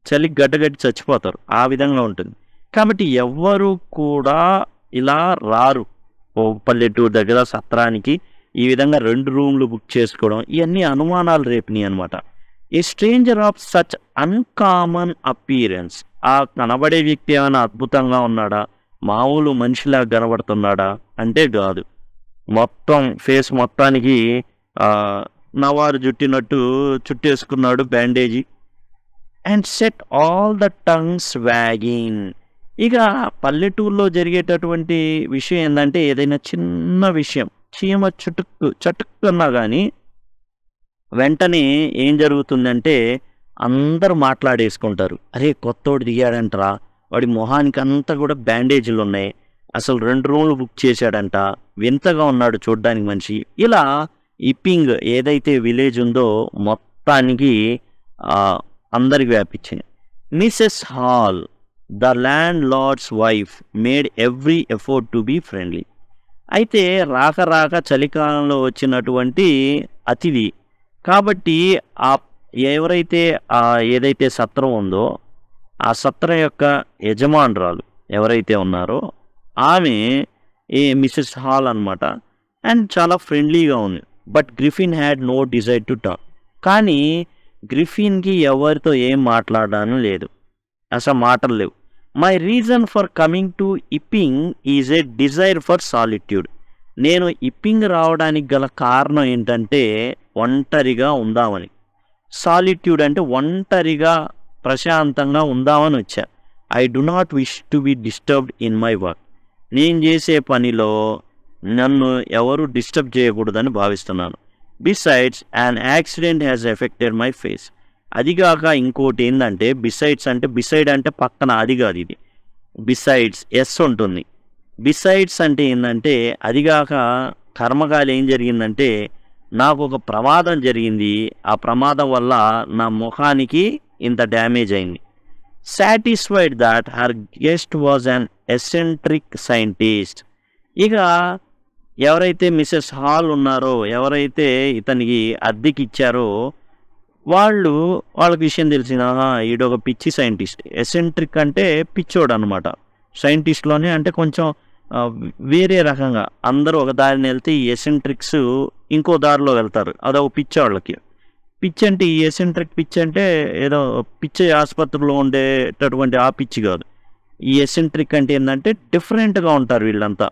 S1: చలికి గడ్డగట్టి చచ్చిపోతారు. ఆ విధంగా ఉంటుంది. కాబట్టి ఎవ్వరు కూడా ఇలా రారు ఓ పల్లెటూరు దగ్గర సత్రానికి. ఈ విధంగా 2 రూమ్లు బుక్ చేసుకోవడం ఇవన్నీ అనుమానాలు రేపినాయి అనమాట. ఏ stranger of such uncommon appearance. ఆ కనబడే వ్యక్తి ఏమైనా అద్భుతంగా ఉన్నాడా, మామూలు మనిషిలా కనబడుతున్నాడా అంటే కాదు. మొత్తం ఫేస్ మొత్తానికి నవారు చుట్టినట్టు చుట్టేసుకున్నాడు bandage. And set all the tongues wagging. ఇక పల్లెటూరులో జరిగేటటువంటి విషయం ఏంటంటే ఏదైనా చిన్న విషయం చీమ చటుక్కున్నా కానీ వెంటనే ఏం జరుగుతుందంటే అందరూ మాట్లాడేసుకుంటారు. అరే కొత్తోడు దిగాడంటరా, వాడి మొహానికి అంతా కూడా బ్యాండేజీలు ఉన్నాయి, అసలు 2 రూమ్లు బుక్ చేశాడంట, వింతగా ఉన్నాడు చూడ్డానికి మనిషి. ఇలా ఇప్పింగ్ ఏదైతే విలేజ్ ఉందో మొత్తానికి అందరికి వ్యాపించింది. Mrs Hall the landlord's wife made every effort to be friendly. అయితే రాక చలికాలంలో వచ్చినటువంటి అతిథి కాబట్టి ఎవరైతే ఏదైతే సత్రం ఉందో ఆ సత్రం యొక్క యజమానురాలు ఎవరైతే ఉన్నారో ఆమె మిసెస్ హాల్ అనమాట. అండ్ చాలా ఫ్రెండ్లీగా ఉంది. But Griffin had no desire to talk. కానీ గ్రిఫిన్కి ఎవరితో ఏం మాట్లాడడం లేదు, అసలు మాటలు లేవు. My reason for coming to Iping is a desire for solitude. నేను ఇప్పింగ్ రావడానికి గల కారణం ఏంటంటే ఒంటరిగా ఉందామని. సాలిట్యూడ్ అంటే ఒంటరిగా ప్రశాంతంగా ఉందామని వచ్చా. I do not wish to be disturbed in my work. నేను చేసే పనిలో నన్ను ఎవరు డిస్టర్బ్ చేయకూడదని భావిస్తున్నాను. Besides an accident has affected my face. అదిగాక ఇంకోటి ఏంటంటే బిసైడ్స్ అంటే బిసైడ్ అంటే పక్కన, అది కాదు ఇది. బిసైడ్స్ ఎస్ ఉంటుంది. బిసైడ్స్ అంటే ఏంటంటే అదిగాక కర్మకాలు ఏం జరిగిందంటే నాకు ఒక ప్రమాదం జరిగింది. ఆ ప్రమాదం వల్ల నా ముఖానికి ఇంత డ్యామేజ్ అయింది. Satisfied that her guest was an eccentric scientist. ఇక ఎవరైతే మిసెస్ హాల్ ఉన్నారో, ఎవరైతే ఇతనికి అద్దెకి ఇచ్చారో వాళ్ళకి విషయం తెలిసిన ఈడొక పిచ్చి సైంటిస్ట్. ఎసెంట్రిక్ అంటే పిచ్చోడు అనమాట. సైంటిస్ట్లోనే అంటే కొంచెం వేరే రకంగా అందరూ ఒక దారిని వెళ్తే ఈ ఎసెంట్రిక్స్ ఇంకో దారిలో వెళ్తారు. అదొక పిచ్చి వాళ్ళకి. పిచ్చి అంటే ఈ ఎసెంట్రిక్ పిచ్చి అంటే ఏదో పిచ్చి ఆసుపత్రిలో ఉండేటటువంటి ఆ పిచ్చి కాదు. ఈ ఎసెంట్రిక్ అంటే ఏంటంటే డిఫరెంట్గా ఉంటారు వీళ్ళంతా.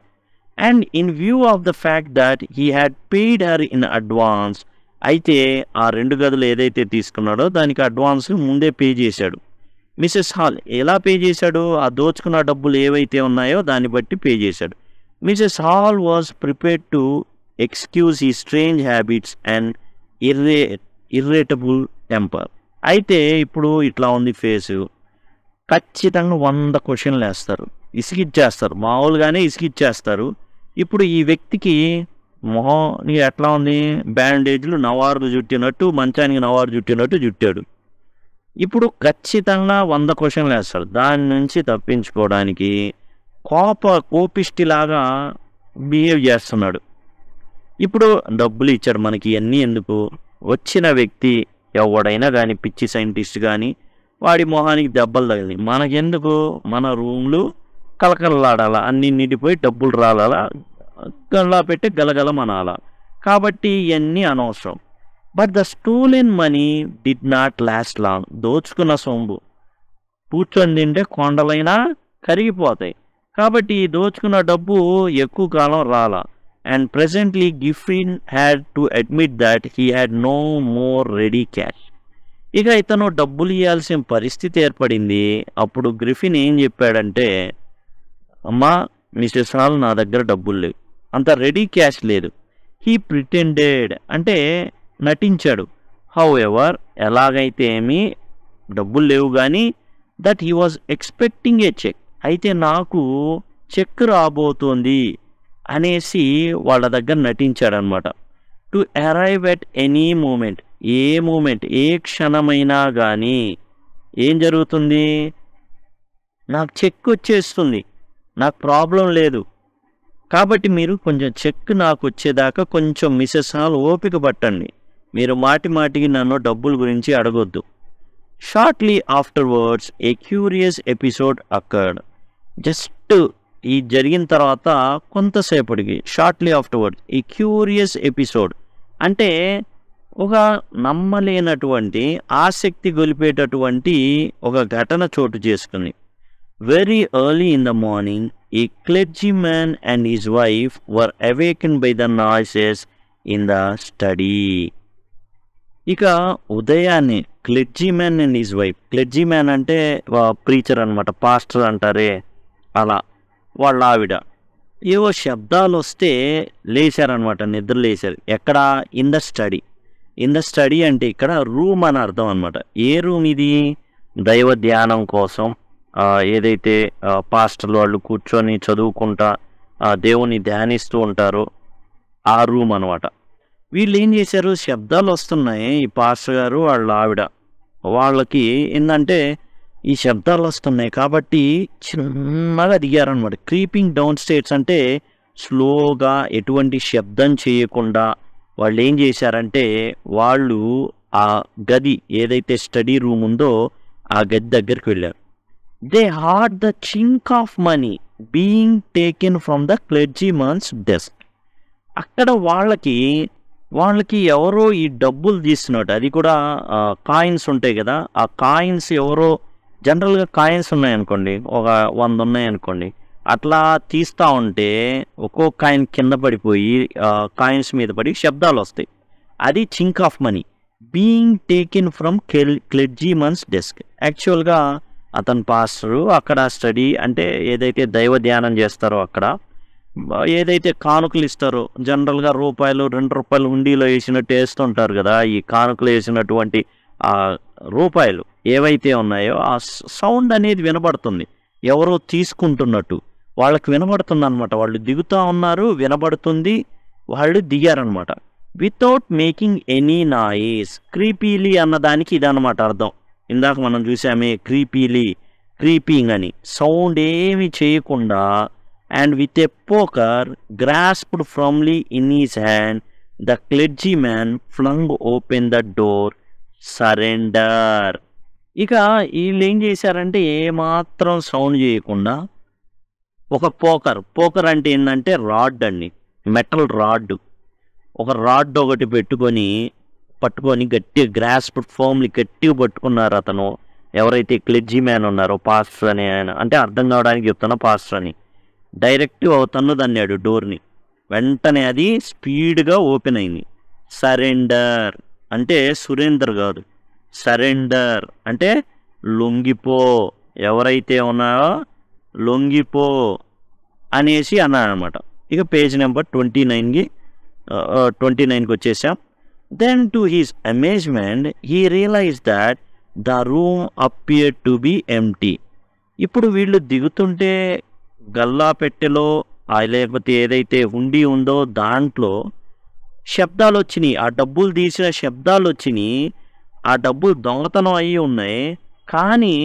S1: And in view of the fact that he had paid her in advance. అయితే ఆ 2 గదులు ఏదైతే తీసుకున్నాడో దానికి అడ్వాన్స్ ముందే పే చేశాడు. మిసెస్ హాల్ ఎలా పే చేశాడు? ఆ దోచుకున్న డబ్బులు ఏవైతే ఉన్నాయో దాన్ని బట్టి పే చేశాడు. Mrs hall was prepared to excuse ఈ స్ట్రేంజ్ హ్యాబిట్స్ అండ్ ఇర్రేటబుల్ టెంపర్. అయితే ఇప్పుడు ఇట్లా ఉంది ఫేసు. ఖచ్చితంగా 100 క్వశ్చన్లు వేస్తారు, ఇసిగిచ్చేస్తారు, మామూలుగానే ఇసిగిచ్చేస్తారు. ఇప్పుడు ఈ వ్యక్తికి మొహం ఎట్లా ఉంది? బ్యాండేజ్లు నవారు చుట్టినట్టు, మంచానికి నవారు చుట్టినట్టు చుట్టాడు. ఇప్పుడు ఖచ్చితంగా 100 క్వశ్చన్లు వేస్తాడు. దాని నుంచి తప్పించుకోవడానికి కోపిష్టిలాగా బిహేవ్ చేస్తున్నాడు. ఇప్పుడు డబ్బులు ఇచ్చాడు మనకి, ఇవన్నీ ఎందుకు? వచ్చిన వ్యక్తి ఎవడైనా కానీ, పిచ్చి సైంటిస్ట్ కానీ, వాడి మొహానికి దెబ్బలు తగిలి మనకెందుకు? మన రూమ్లు కలకలలాడాలా, అన్నీ నిండిపోయి డబ్బులు రాలాలా, గల్లా పెట్టి గలగలమనాలా. కాబట్టి ఇవన్నీ అనవసరం. But the stolen money did not lost long. దోచుకున్న సొమ్ము కూర్చొని తింటే కొండలైనా కరిగిపోతాయి. కాబట్టి ఈ దోచుకున్న డబ్బు ఎక్కువ కాలం రాలా. And presently Griffin had to admit that he had no more ready cash. ఇక ఇతను డబ్బులు ఇవ్వాల్సిన పరిస్థితి ఏర్పడింది. అప్పుడు గ్రిఫిన్ ఏం చెప్పాడంటే, అమ్మా మిస్టర్ హాల్, నా దగ్గర డబ్బులు లేవు, అంత రెడీ క్యాష్ లేదు. హీ ప్రిటెండెడ్ అంటే నటించాడు. హౌ ఎవర్, ఎలాగైతే ఏమీ డబ్బులు లేవు కానీ, that he was expecting a cheque. అయితే నాకు చెక్ రాబోతోంది అనేసి వాళ్ళ దగ్గర నటించాడనమాట. To arrive at any moment, ఏ క్షణమైనా కానీ ఏం జరుగుతుంది? నాకు చెక్ వచ్చేస్తుంది, నాకు ప్రాబ్లం లేదు, కాబట్టి మీరు కొంచెం చెక్ నాకు వచ్చేదాకా కొంచెం మిసెస్ హాల్ ఓపిక పట్టండి, మీరు మాటికి నన్ను డబ్బుల గురించి అడగొద్దు. షార్ట్లీ ఆఫ్టర్వర్డ్స్ ఏ క్యూరియస్ ఎపిసోడ్ అక్కర్డ్. జస్ట్ ఈ జరిగిన తర్వాత కొంతసేపటికి, షార్ట్లీ ఆఫ్టర్వర్డ్స్ ఈ క్యూరియస్ ఎపిసోడ్ అంటే ఒక నమ్మలేనటువంటి, ఆసక్తి గొలిపేటటువంటి ఒక ఘటన చోటు చేసుకుంది. Very early in the morning a clergyman and his wife were awakened by the noises in the study. ఇక ఉదయాన్నే క్లెర్జీమ్యాన్ అండ్ హిజ్ వైఫ్, క్లెర్జీమ్యాన్ అంటే ప్రీచర్ అనమాట, పాస్టర్ అంటారే అలా, వాళ్ళ ఆవిడ ఏవో శబ్దాలు వస్తే లేచారనమాట, నిద్ర లేచారు. ఎక్కడ? In the study. In the study అంటే ఇక్కడ రూమ్ అని అర్థం అనమాట. ఏ రూమ్ ఇది? దైవ ధ్యానం కోసం ఏదైతే పాస్టర్లు వాళ్ళు కూర్చొని చదువుకుంటా దేవుని ధ్యానిస్తూ ఉంటారో ఆ రూమ్ అనమాట. వీళ్ళు ఏం చేశారు? శబ్దాలు వస్తున్నాయి, ఈ పాస్టర్ గారు వాళ్ళ ఆవిడ వాళ్ళకి ఏంటంటే ఈ శబ్దాలు వస్తున్నాయి కాబట్టి చిన్నగా దిగారనమాట. క్రీపింగ్ డౌన్ స్టేర్స్ అంటే స్లోగా, ఎటువంటి శబ్దం చేయకుండా వాళ్ళు ఏం చేశారంటే, వాళ్ళు ఆ గది ఏదైతే స్టడీ రూమ్ ఉందో ఆ గది దగ్గరికి వెళ్ళారు. They heard the chink of money being taken from the clergyman's desk. అక్కడ వాళ్ళకి ఎవరో ఈ డబ్బులు తీస్తున్నట్టు, అది కూడా కాయిన్స్ ఉంటాయి కదా, ఆ కాయిన్స్ ఎవరో, జనరల్గా కాయిన్స్ ఉన్నాయనుకోండి, ఒక 100 ఉన్నాయనుకోండి, అట్లా తీస్తూ ఉంటే ఒక్కో కాయిన్ కింద పడిపోయి కాయిన్స్ మీద పడి శబ్దాలు వస్తాయి. అది chink of money being taken from clergyman's desk. యాక్చువల్గా అతను పాస్టరు, అక్కడ స్టడీ అంటే ఏదైతే దైవ ధ్యానం చేస్తారో అక్కడ ఏదైతే కానుకలు ఇస్తారో, జనరల్గా రూపాయలు 2 రూపాయలు హుండీలో వేసినట్టు వేస్తుంటారు కదా, ఈ కానుకలు వేసినటువంటి ఆ రూపాయలు ఏవైతే ఉన్నాయో ఆ సౌండ్ అనేది వినబడుతుంది, ఎవరో తీసుకుంటున్నట్టు వాళ్ళకి వినబడుతుంది అనమాట. వాళ్ళు దిగుతూ ఉన్నారు, వినబడుతుంది, వాళ్ళు దిగారనమాట. Without making any noise. Creepily అన్నదానికి ఇదన్నమాట అర్థం. ఇందాక మనం చూసామే క్రీపింగ్ అని, సౌండ్ ఏమి చేయకుండా, and with a poker grasped firmly in his hand the clergyman flung open the door, surrender. ఇక వీళ్ళు ఏం చేశారంటే ఏమాత్రం సౌండ్ చేయకుండా ఒక పోకర్ అంటే ఏంటంటే రాడ్ అండి, మెటల్ రాడ్, ఒక రాడ్ ఒకటి పట్టుకొని గట్టిగా గ్రాస్ప్డ్ ఫర్మ్లీ గట్టిగా పట్టుకున్నారు అతను, ఎవరైతే క్లెర్జీమ్యాన్ ఉన్నారో, పాస్టర్ అని ఆయన, అంటే అర్థం కావడానికి చెప్తున్నా పాస్టర్ అని. డైరెక్ట్ తన్ను తన్నాడు డోర్ని, వెంటనే అది స్పీడ్గా ఓపెన్ అయింది. సరెండర్ అంటే సురేందర్ కాదు, సరెండర్ అంటే లొంగిపో, ఎవరైతే ఉన్నారో లొంగిపో అనేసి అన్నారనమాట. ఇక పేజ్ నెంబర్ 29కి వచ్చేసాం. Then to his amazement he realized that the room appeared to be empty. ఇప్పుడు వీళ్ళు దిగుతుంటే గల్లా పెట్టెలో లేకపోతే ఏదైతే హుండీ ఉందో దాంట్లో శబ్దాలు వచ్చినాయి, ఆ డబ్బులు తీసిన శబ్దాలు వచ్చినాయి. ఆ డబ్బులు దొంగతనం అయ్యి ఉన్నాయి. కానీ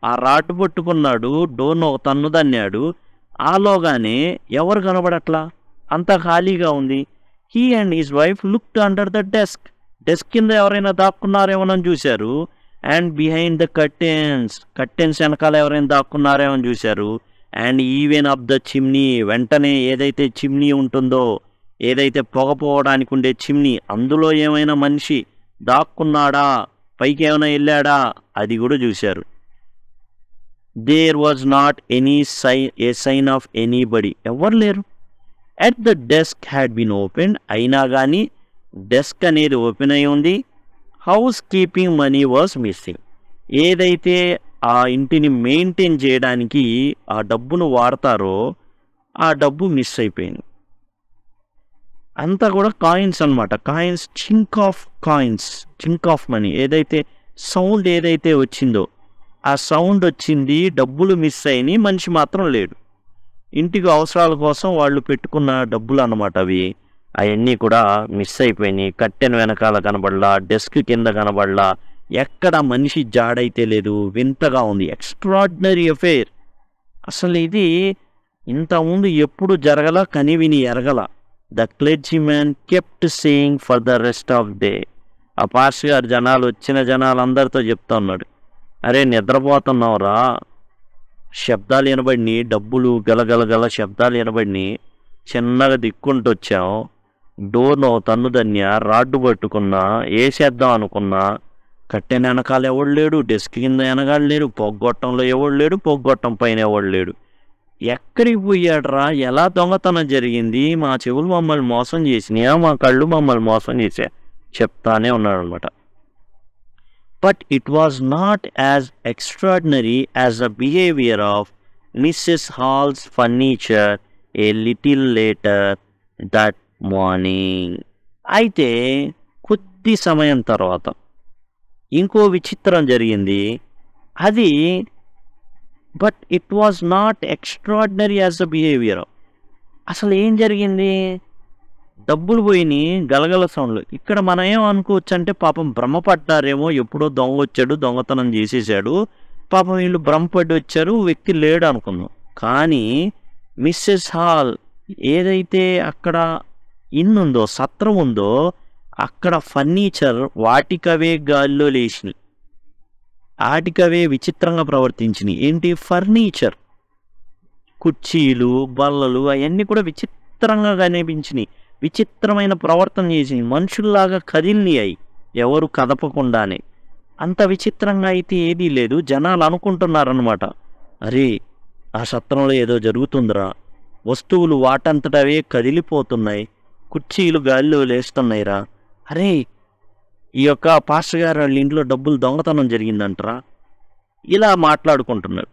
S1: ఆ రాడ్ పట్టుకున్నాడు, డోర్‌ను ఒక తన్ను తన్నాడు. ఆలోగానే ఎవరు కనబడట్లా. అంతా ఖాళీగా ఉంది. He and his wife looked under the desk. Desk కింద ఎవరైనా దాక్కున్నారేమోనని చూశారు. అండ్ బిహైండ్ ద కర్టెన్స్ వెనకాల ఎవరైనా దాక్కున్నారేమో అని చూశారు. And even up the chimney, వెంటనే ఏదైతే చిమ్నీ ఉంటుందో, ఏదైతే పొగ పోవడానికి ఉండే చిమ్నీ, అందులో ఏమైనా మనిషి దాక్కున్నాడా, పైకి ఏమైనా వెళ్ళాడా, అది కూడా చూశారు. There was not a sign of anybody, ఎవరు లేరు. At the desk had been open, అయినా కానీ డెస్క్ అనేది ఓపెన్ అయి ఉంది. Housekeeping money was missing, ఏదైతే ఆ ఇంటిని మెయింటైన్ చేయడానికి ఆ డబ్బును వాడతారో ఆ డబ్బు మిస్ అయిపోయింది. అంతా కూడా కాయిన్స్ అనమాట. కాయిన్స్, చింక్ ఆఫ్ మనీ, ఏదైతే సౌండ్ ఏదైతే వచ్చిందో ఆ సౌండ్ వచ్చింది, డబ్బులు మిస్ అయినాయి, మనిషి మాత్రం లేడు. ఇంటికి అవసరాల కోసం వాళ్ళు పెట్టుకున్న డబ్బులు అన్నమాట అవి. అవన్నీ కూడా మిస్ అయిపోయినాయి. కట్టెన్ వెనకాల కనబడలా, డెస్క్ కింద కనబడలా, ఎక్కడ మనిషి జాడైతే లేదు. వింతగా ఉంది. Extraordinary affair. అసలు ఇది ఇంతకుముందు ఎప్పుడు జరగల, కనివిని ఎరగల. The clergyman kept saying for the rest of day. ఆ పాస్టర్ గారు వచ్చిన జనాలందరితో చెప్తా ఉన్నాడు, అరే నిద్రపోతున్నావురా, శబ్దాలు వినబడినాయి, డబ్బులు గలగలగల శబ్దాలు వినబడినాయి, చిన్నగా దిక్కుంటూ వచ్చాం, డోర్ను తన్ను దన్యా, రాడ్డు పట్టుకున్నా, వేసేద్దాం అనుకున్నా, కట్టెన వెనకాల ఎవడు లేడు, డెస్క్ కింద వెనకాల లేడు, పొగ్గొట్టంలో ఎవడు లేడు, పొగ్గొట్టం పైన ఎవడు లేడు. ఎక్కడికి పోయాడ్రా, ఎలా దొంగతనం జరిగింది, మా చెవులు మమ్మల్ని మోసం చేసినాయా, మా కళ్ళు మమ్మల్ని మోసం చేసా, చెప్తానే ఉన్నాడు అనమాట. But it was not as extraordinary as the behavior of Mrs. Hall's furniture a little later that morning. అయితే కొద్ది సమయం తర్వాత ఇంకో విచిత్రం జరిగింది. అది but it was not extraordinary as the behaviour. అసలు ఏం జరిగింది? డబ్బులు పోయినాయి, గలగల సౌండ్లు. ఇక్కడ మనం ఏం అనుకోవచ్చు అంటే, పాపం భ్రమపడ్డారేమో, ఎప్పుడో దొంగ వచ్చాడు, దొంగతనం చేసేసాడు, పాపం వీళ్ళు భ్రమపడి వచ్చారు, వ్యక్తి లేడు అనుకున్నాం. కానీ మిస్సెస్ హాల్ ఏదైతే అక్కడ ఇన్నుందో, సత్రం ఉందో, అక్కడ ఫర్నిచర్ వాటికవే గాల్లో లేచినాయి, వాటికవే విచిత్రంగా ప్రవర్తించినాయి. ఏంటి? ఫర్నిచర్, కుర్చీలు, బల్లలు, అవన్నీ కూడా విచిత్రంగా కనిపించినాయి, విచిత్రమైన ప్రవర్తన చేసి మనుషుల్లాగా కదిలినాయి, ఎవరు కదపకుండానే. అంత విచిత్రంగా అయితే ఏదీ లేదు. జనాలు అనుకుంటున్నారన్నమాట, అరే ఆ సత్రంలో ఏదో జరుగుతుందిరా, వస్తువులు వాటంతటవే కదిలిపోతున్నాయి, కుర్చీలు గాలిలో లేస్తున్నాయిరా, అరే ఈ యొక్క పాస్టర్ గారు వాళ్ళ ఇంట్లో డబ్బులు దొంగతనం జరిగిందంటరా, ఇలా మాట్లాడుకుంటున్నారు.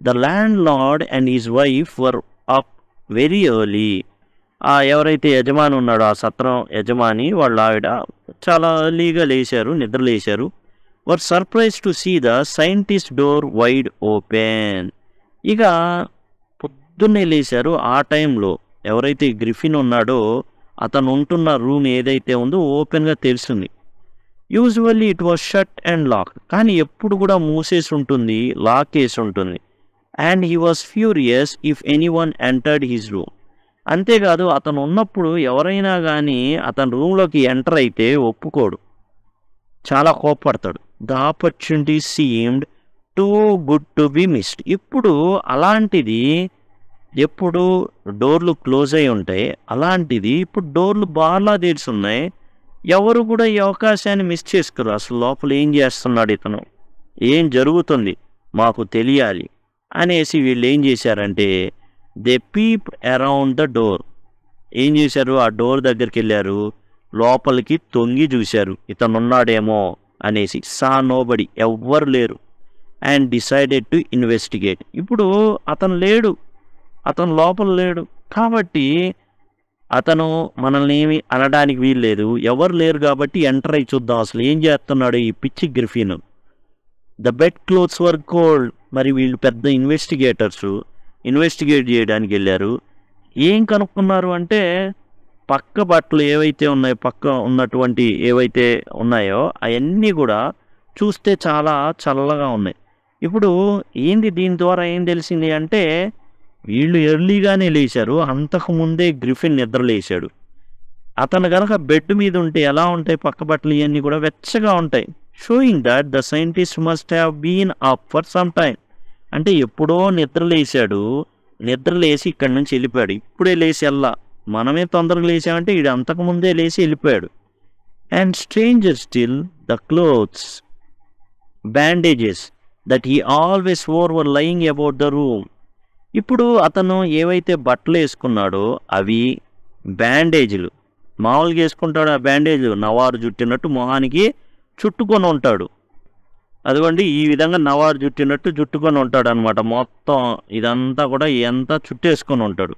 S1: The land lord and his wife were up very early. ఎవరైతే యజమాని ఉన్నాడో, ఆ సత్రం యజమాని వాళ్ళ ఆవిడ చాలా ఎర్లీగా లేచారు, నిద్రలేశారు. Were surprise to see the scientist door wide open. ఇక పొద్దున్నే లేచారు. ఆ టైంలో ఎవరైతే గ్రిఫిన్ ఉన్నాడో అతను ఉంటున్న రూమ్ ఏదైతే ఉందో ఓపెన్గా తెలిసింది. Usually it was shut and lock, కానీ ఎప్పుడు కూడా మూసేసి ఉంటుంది, లాక్ వేసి ఉంటుంది. And he was furious if anyone entered his room. అంతేకాదు, అతను ఉన్నప్పుడు ఎవరైనా కానీ అతని రూమ్లోకి ఎంటర్ అయితే ఒప్పుకోడు, చాలా కోప్పడతాడు. The opportunity seemed too good to be missed. ఇప్పుడు అలాంటిది, ఎప్పుడు డోర్లు క్లోజ్ అయి ఉంటాయి, అలాంటిది ఇప్పుడు డోర్లు బాగా తెరిచి ఉన్నాయి, ఎవరు కూడా ఈ అవకాశాన్ని మిస్ చేసుకోరు. అసలు లోపల ఏం చేస్తున్నాడు ఇతను, ఏం జరుగుతుంది మాకు తెలియాలి అనేసి వీళ్ళు ఏం చేశారంటే, they peep around the door. ఏం చేశారు? ఆ డోర్ దగ్గరికి వెళ్ళారు, లోపలికి తొంగి చూశారు, ఇతను ఉన్నాడేమో అనేసి. సా నోబడి, ఎవ్వరు లేరు. And decided to investigate. ఇప్పుడు అతను లేడు, అతను లోపల లేడు, కాబట్టి అతను మనల్ని ఏమి అనడానికి వీల్లేదు, ఎవరు లేరు కాబట్టి ఎంటర్ అయి చూద్దాం అసలు ఏం చేస్తున్నాడు ఈ పిచ్చి Griffin. The bed clothes were cold. మరి వీళ్ళు పెద్ద ఇన్వెస్టిగేట్ చేయడానికి వెళ్ళారు. ఏం కనుక్కున్నారు అంటే, పక్క బట్టలు ఏవైతే ఉన్నాయో, పక్క ఉన్నటువంటి ఏవైతే ఉన్నాయో అవన్నీ కూడా చూస్తే చాలా చల్లగా ఉన్నాయి. ఇప్పుడు ఏంది దీని ద్వారా ఏం తెలిసింది అంటే వీళ్ళు ఎర్లీగానే లేచారు. అంతకుముందే గ్రిఫిన్ నిద్ర లేచాడు. అతను గనక బెడ్ మీద ఉంటే ఎలా ఉంటాయి పక్క బట్టలు ఇవన్నీ కూడా వెచ్చగా ఉంటాయి. Showing that the scientist must have been up for some time. అంటే ఎప్పుడో నిద్ర లేచాడు. నిద్ర లేచి ఇక్కడి నుంచి వెళ్ళిపోయాడు. ఇప్పుడే లేచి మనమే తొందరగా లేచామంటే ఈడు అంతకుముందే లేచి వెళ్ళిపోయాడు. And stranger still the clothes bandages that he always wore were lying about the room. ఇప్పుడు అతను ఏవైతే బట్టలు వేసుకున్నాడో అవి బ్యాండేజీలు. మామూలుగా వేసుకుంటాడు ఆ బ్యాండేజీలు, నవారు చుట్టినట్టు మొహానికి చుట్టుకొని ఉంటాడు. అదిగోండి ఈ విధంగా నవారు చుట్టినట్టు చుట్టుకొని ఉంటాడు అనమాట. మొత్తం ఇదంతా కూడా ఎంత చుట్టేసుకొని ఉంటాడు.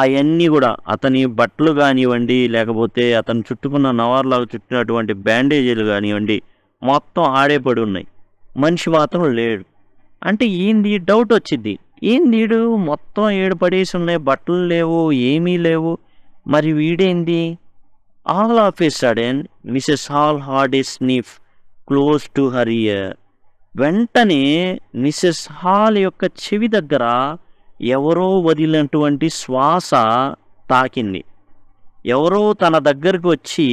S1: అవన్నీ కూడా అతని బట్టలు కానివ్వండి, లేకపోతే అతను చుట్టుకున్న నవారులాగా చుట్టినటువంటి బ్యాండేజీలు కానివ్వండి, మొత్తం ఆడేపడి ఉన్నాయి. మనిషి మాత్రం లేడు. అంటే ఏంది డౌట్ వచ్చింది. ఏందీడు మొత్తం ఏడు పడేసి ఉన్నాయి, బట్టలు లేవు, ఏమీ లేవు, మరి వీడేంది? All of a sudden Mrs Hall heard a sniff close to her ear. వెంటనే మిసెస్ హాల్ యొక్క చెవి దగ్గర ఎవరో వదిలినటువంటి శ్వాస తాకింది. ఎవరో తన దగ్గరకు వచ్చి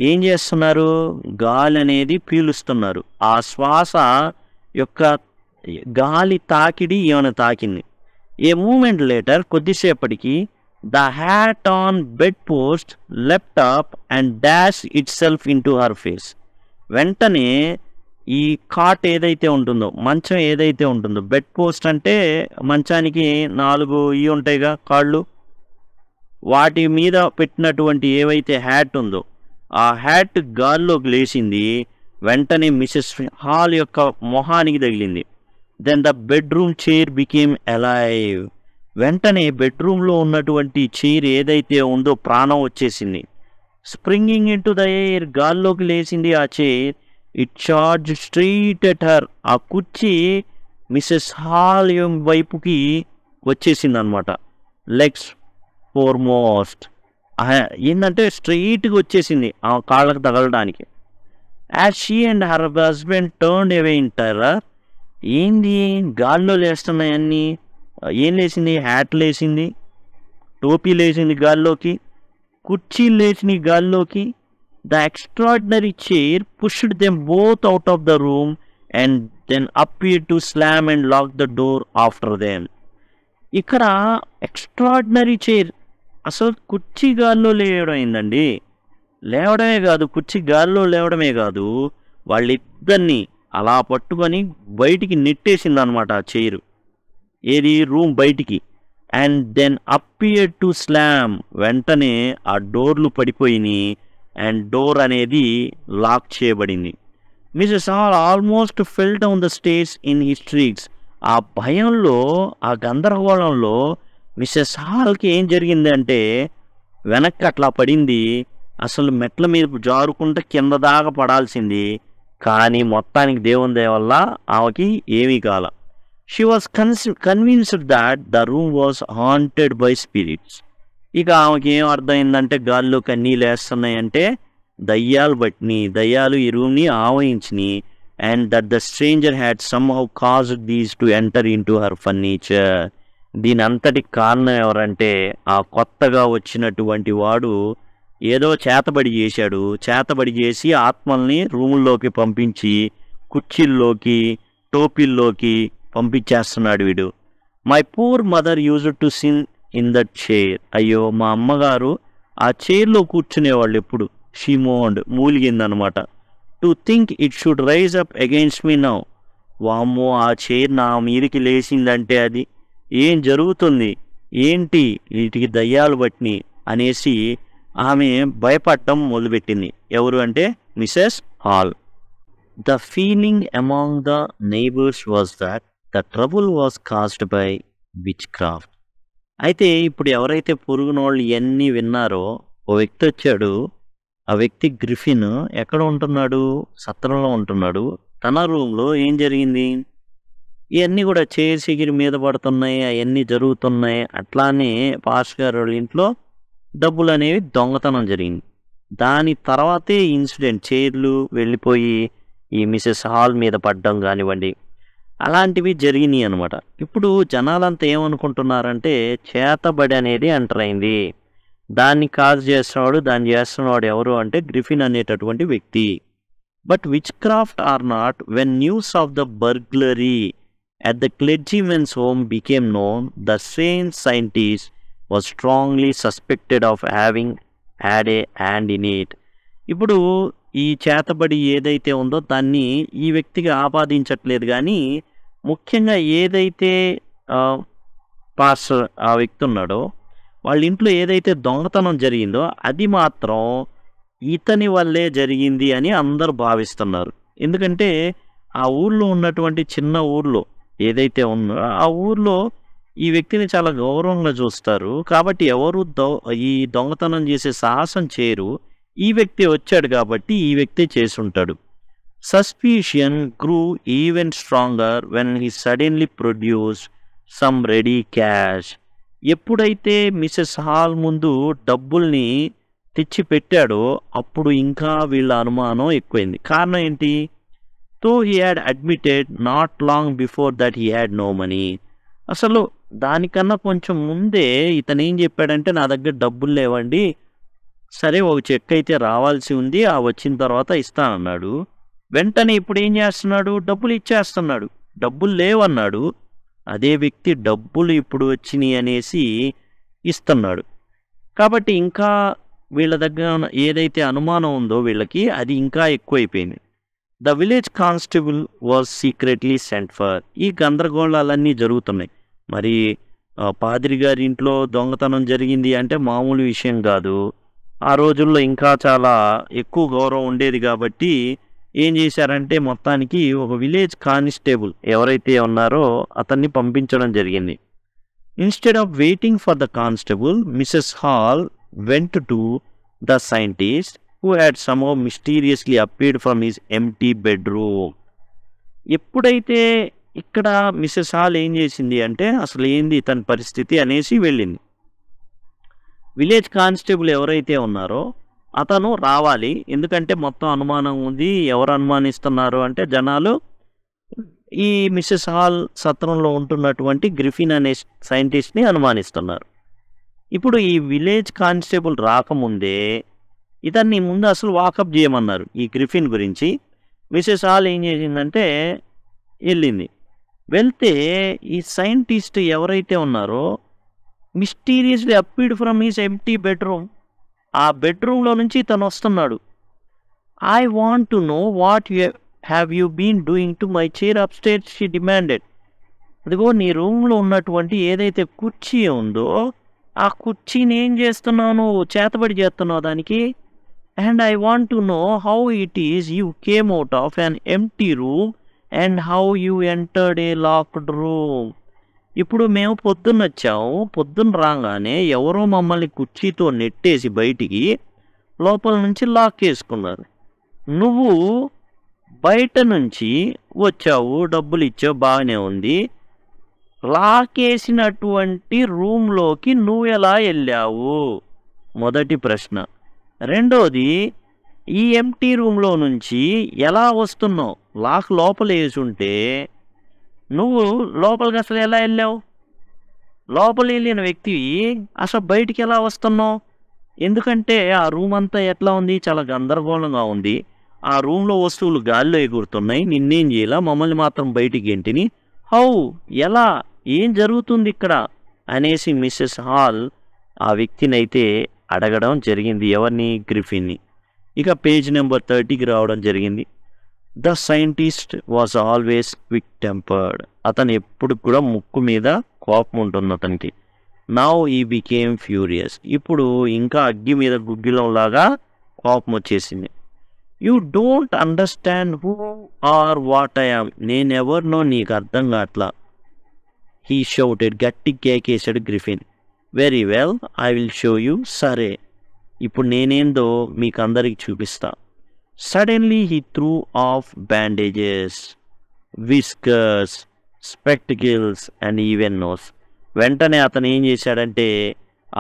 S1: ఏం చేస్తున్నారు? గాలి అనేది పీలుస్తున్నారు. ఆ శ్వాస యొక్క గాలి తాకిడి ఏమైనా తాకింది. ఏ మూమెంట్ లేటర్, కొద్దిసేపటికి the hat on bed post left up and dash it self in to her face. వెంటనే ఈ కాట్ ఏదైతే ఉంటుందో, మంచం ఏదైతే ఉంటుందో, బెడ్ పోస్ట్ అంటే మంచానికి 4 ఇవి ఉంటాయిగా కాళ్ళు, వాటి మీద పెట్టినటువంటి ఏవైతే హ్యాట్ ఉందో ఆ హ్యాట్ గాల్లోకి లేచింది. వెంటనే మిసెస్ హాల్ యొక్క మొహానికి తగిలింది. Then the bedroom chair became alive. వెంటనే బెడ్రూమ్లో ఉన్నటువంటి చైర్ ఏదైతే ఉందో ప్రాణం వచ్చేసింది. Springing into the air, గాల్లోకి లేచింది ఆ chair. It charge straight at her. ఆ కుర్చీ మిసెస్ హాల్ వైపుకి వచ్చేసింది అనమాట. లెగ్స్ ఫోర్మోస్ట్, ఏంటంటే స్ట్రైట్గా వచ్చేసింది ఆ కాళ్ళకు తగలడానికి. As she and her husband turn away in terror. ఏంది గాల్లో లేస్తున్నాయి అన్నీ? ఏం లేచింది? హ్యాట్ లేచింది, టోపీ లేచింది గాల్లోకి, కుర్చీలు లేచినాయి గాల్లోకి. The extraordinary chair pushed them both out of the room and then appeared to slam and lock the door after them. ఇక్కడ ఎక్స్ట్రాడినరీ చైర్, అసలు కుర్చీ గాల్లో లేవడం అయిందండి. లేవడమే కాదు, కుర్చీ గాల్లో లేవడమే కాదు, వాళ్ళిద్దరిని అలా పట్టుకొని బయటికి నెట్టేసింది అనమాట ఆ చైరు. ఏది? రూమ్ బయటికి. And then appeared to slam. వెంటనే ఆ డోర్లు పడిపోయినాయి అండ్ డోర్ అనేది లాక్ చేయబడింది. Mrs Hall almost fell down the stairs in hysterics. ఆ భయంలో, ఆ గందరగోళంలో మిసెస్ హాల్కి ఏం జరిగిందంటే వెనక్కి అట్లా పడింది. అసలు మెట్ల మీద జారుకుంటే కింద దాకా పడాల్సింది. కానీ మొత్తానికి దేవుని దయ వల్ల ఆమెకి ఏమీ కాల. She was convinced that the room was haunted by spirits. ఇక ఆమెకి ఏం అర్థమైందంటే గాల్లోకి అన్నీ లేస్తున్నాయంటే దయ్యాలు ఈ రూమ్ని ఆవహించినాయి. And that the stranger had somehow caused these to enter into her furniture. దీని అంతటికి కారణం ఎవరంటే ఆ కొత్తగా వచ్చినటువంటి వాడు ఏదో చేతబడి చేశాడు. చేతబడి చేసి ఆత్మల్ని రూముల్లోకి పంపించి కుర్చీల్లోకి, టోపీల్లోకి పంపించేస్తున్నాడు వీడు. My poor mother used to sit in that chair. అయ్యో, మా అమ్మగారు ఆ చైర్లో కూర్చునేవాళ్ళు ఎప్పుడు. షీ మోన్డ్, మూలిగిందనమాట. To think it should rise up against me now. వామ్మో, ఆ చైర్ నా మీదికి లేచిందంటే అది ఏం జరుగుతుంది, ఏంటి, వీటికి దయ్యాలు పట్టిని అనేసి ఆమె భయపడటం మొదలుపెట్టింది. ఎవరు అంటే Mrs Hall. The feeling among the neighbours was that the trouble was caused by which craft. అయితే ఇప్పుడు ఎవరైతే పొరుగునోళ్ళు ఇవన్నీ విన్నారో ఓ వ్యక్తి వచ్చాడు. ఆ వ్యక్తి గ్రిఫిన్ ఎక్కడ ఉంటున్నాడు? సత్రంలో ఉంటున్నాడు. తన రూమ్లో ఏం జరిగింది? ఇవన్నీ కూడా చైర్స్ ఎగిరి మీద పడుతున్నాయి, అవన్నీ జరుగుతున్నాయి. అట్లానే పాస్టర్ గారు వాళ్ళ ఇంట్లో డబ్బులనేవి దొంగతనం జరిగింది. దాని తర్వాతే ఇన్సిడెంట్ చైర్లు వెళ్ళిపోయి ఈ మిసెస్ హాల్ మీద పడడం గానివ్వండి, అలాంటివి జరిగినాయి అనమాట. ఇప్పుడు జనాలంతా ఏమనుకుంటున్నారంటే చేతబడి అనేది ఎంటర్ అయింది. దాన్ని దాన్ని చేస్తున్నవాడు ఎవరు అంటే గ్రిఫిన్ అనేటటువంటి వ్యక్తి. But witchcraft or not, when news of the burglary at the clergyman's home became known, the same scientist was strongly suspected of having had a hand in it. ఇప్పుడు ఈ చేతబడి ఏదైతే ఉందో దాన్ని ఈ వ్యక్తికి ఆపాదించట్లేదు కానీ ముఖ్యంగా ఏదైతే పాస్టర్ ఆ వ్యక్తి ఉన్నాడో వాళ్ళ ఇంట్లో ఏదైతే దొంగతనం జరిగిందో అది మాత్రం ఇతని వల్లే జరిగింది అని అందరూ భావిస్తున్నారు. ఎందుకంటే ఆ ఊర్లో ఉన్నటువంటి చిన్న ఊర్లో ఏదైతే ఉందో ఆ ఊర్లో ఈ వ్యక్తిని చాలా గౌరవంగా చూస్తారు. కాబట్టి ఎవరు ఈ దొంగతనం చేసే సాహసం చేయరు. ఈ వ్యక్తి వచ్చాడు కాబట్టి ఈ వ్యక్తి చేసి ఉంటాడు. Suspicion grew even stronger when he suddenly produced some ready cash. ఎప్పుడైతే మిసెస్ హాల్ ముందు డబ్బుల్ని తెచ్చి పెట్టాడో అప్పుడు ఇంకా వీళ్ళ అనుమానం ఎక్కువైంది. కారణం ఏంటి? though he had admitted not long before that he had no money. అసలు దానికన్నా కొంచెం ముందే ఇతను ఏం చెప్పాడంటే నా దగ్గర డబ్బులు లేవండి, సరే ఒక చెక్ అయితే రావాల్సి ఉంది, ఆ వచ్చిన తర్వాత ఇస్తానన్నాడు. వెంటనే ఇప్పుడు ఏం చేస్తున్నాడు? డబ్బులు ఇచ్చేస్తున్నాడు. డబ్బులు లేవన్నాడు. అదే వ్యక్తి డబ్బులు ఇప్పుడు వచ్చినాయి అనేసి ఇస్తున్నాడు. కాబట్టి ఇంకా వీళ్ళ దగ్గర ఏదైతే అనుమానం ఉందో వీళ్ళకి అది ఇంకా ఎక్కువైపోయింది. The village constable was secretly sent for. ఈ గందరగోళాలన్నీ జరుగుతున్నాయి. మరి పాదిరి గారి ఇంట్లో దొంగతనం జరిగింది అంటే మామూలు విషయం కాదు. ఆ రోజుల్లో ఇంకా చాలా ఎక్కువ గౌరవం ఉండేది కాబట్టి ఏం చేశారంటే మొత్తానికి ఒక విలేజ్ కానిస్టేబుల్ ఎవరైతే ఉన్నారో అతన్ని పంపించడం జరిగింది. Instead of waiting for the constable, Mrs hall went to the scientist who had somehow mysteriously appeared from his empty bedroom. ఎప్పుడైతే ఇక్కడ మిసెస్ హాల్ ఏం చేసింది అంటే అసలు ఏంది తన పరిస్థితి అనేసి వెళ్ళింది. విలేజ్ కానిస్టేబుల్ ఎవరైతే ఉన్నారో అతను రావాలి, ఎందుకంటే మొత్తం అనుమానం ఉంది. ఎవరు అనుమానిస్తున్నారు అంటే జనాలు ఈ మిసెస్ హాల్ సత్రంలో ఉంటున్నటువంటి గ్రిఫిన్ అనే సైంటిస్ట్ని అనుమానిస్తున్నారు. ఇప్పుడు ఈ విలేజ్ కానిస్టేబుల్ రాకముందే ఇతన్ని ముందు అసలు వాకప్ చేయమన్నారు ఈ గ్రిఫిన్ గురించి. మిసెస్ హాల్ ఏం చేసిందంటే వెళ్ళింది. వెళ్తే ఈ సైంటిస్ట్ ఎవరైతే ఉన్నారో mysteriously appeared from his empty bedroom, ఆ బెడ్రూమ్లో నుంచి తను వస్తున్నాడు. I want to know what have you been doing to my chair upstairs, she demanded. అదిగో నీ రూమ్లో ఉన్నటువంటి ఏదైతే కుర్చీ ఉందో ఆ కుర్చీని ఏం చేస్తున్నావు, నువ్వు చేతబడి చేస్తున్నావు దానికి. And I want to know how it is you came out of an empty room and how you entered a locked room. ఇప్పుడు మేము పొద్దున్న వచ్చాము, పొద్దున్న రాగానే ఎవరో మమ్మల్ని కుర్చీతో నెట్టేసి బయటికి లోపల నుంచి లాక్ చేసుకున్నారు. నువ్వు బయట నుంచి వచ్చావు, డబ్బులు ఇచ్చావు, బాగానే ఉంది. లాక్ వేసినటువంటి రూమ్లోకి నువ్వు ఎలా వెళ్ళావు? మొదటి ప్రశ్న. రెండోది, ఈ ఎంటీ రూమ్లో నుంచి ఎలా వస్తున్నావు? లాక్ లోపల వేసుంటే నువ్వు లోపలికి అసలు ఎలా వెళ్ళావు? లోపల వెళ్ళిన వ్యక్తి అసలు బయటికి ఎలా వస్తున్నావు? ఎందుకంటే ఆ రూమ్ అంతా ఎట్లా ఉంది, చాలా గందరగోళంగా ఉంది. ఆ రూమ్లో వస్తువులు గాల్లో ఎగురుతున్నాయి, నిన్నేం చేయాల, మమ్మల్ని మాత్రం బయటికి ఏంటిని, హౌ, ఎలా, ఏం జరుగుతుంది ఇక్కడ అనేసి మిస్సెస్ హాల్ ఆ వ్యక్తినైతే అడగడం జరిగింది. ఎవరిని? గ్రిఫిన్ని. ఇక పేజ్ నెంబర్ 30కి రావడం జరిగింది. The scientist was always quick tempered. అతను ఎప్పుడు కూడా ముక్కు మీద కోపం ఉంటుంది అతనికి. Now he became furious. ఇప్పుడు ఇంకా అగ్గి మీద గుగ్గిలంలాగా కోపం వచ్చేసింది. You don't understand who or what I am. నేనెవరినో నీకు అర్థం కావట్లా. He shouted. గట్టి కేకేశాడు Griffin. Very well, I will show you. సరే, ఇప్పుడు నేనేందో మీకు అందరికి చూపిస్తా. Suddenly he threw off bandages, whiskers, spectacles and even nose. వెంటనే అతను ఏం చేశాడంటే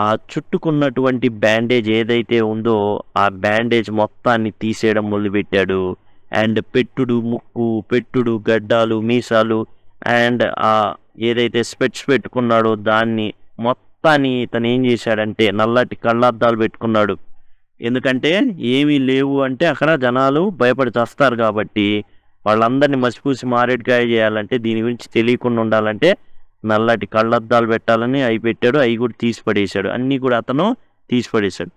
S1: ఆ చుట్టుకున్నటువంటి బ్యాండేజ్ ఏదైతే ఉందో ఆ బ్యాండేజ్ మొత్తాన్ని తీసేయడం మొదలుపెట్టాడు. అండ్ పెట్టుడు ముక్కు, పెట్టుడు గడ్డాలు, మీసాలు అండ్ ఏదైతే స్పెట్స్ పెట్టుకున్నాడో దాన్ని మొత్తాన్ని ఇతను ఏం చేశాడంటే నల్లటి కళ్ళద్దాలు పెట్టుకున్నాడు. ఎందుకంటే ఏమీ లేవు అంటే అక్కడ జనాలు భయపడి చస్తారు కాబట్టి వాళ్ళందరినీ మసిపూసి మారేడుకాయ చేయాలంటే దీని గురించి తెలియకుండా ఉండాలంటే నల్లటి కళ్ళద్దాలు పెట్టాలని అవి పెట్టాడు. అవి కూడా తీసి పడేశాడు. అన్నీ కూడా అతను తీసి పడేశాడు.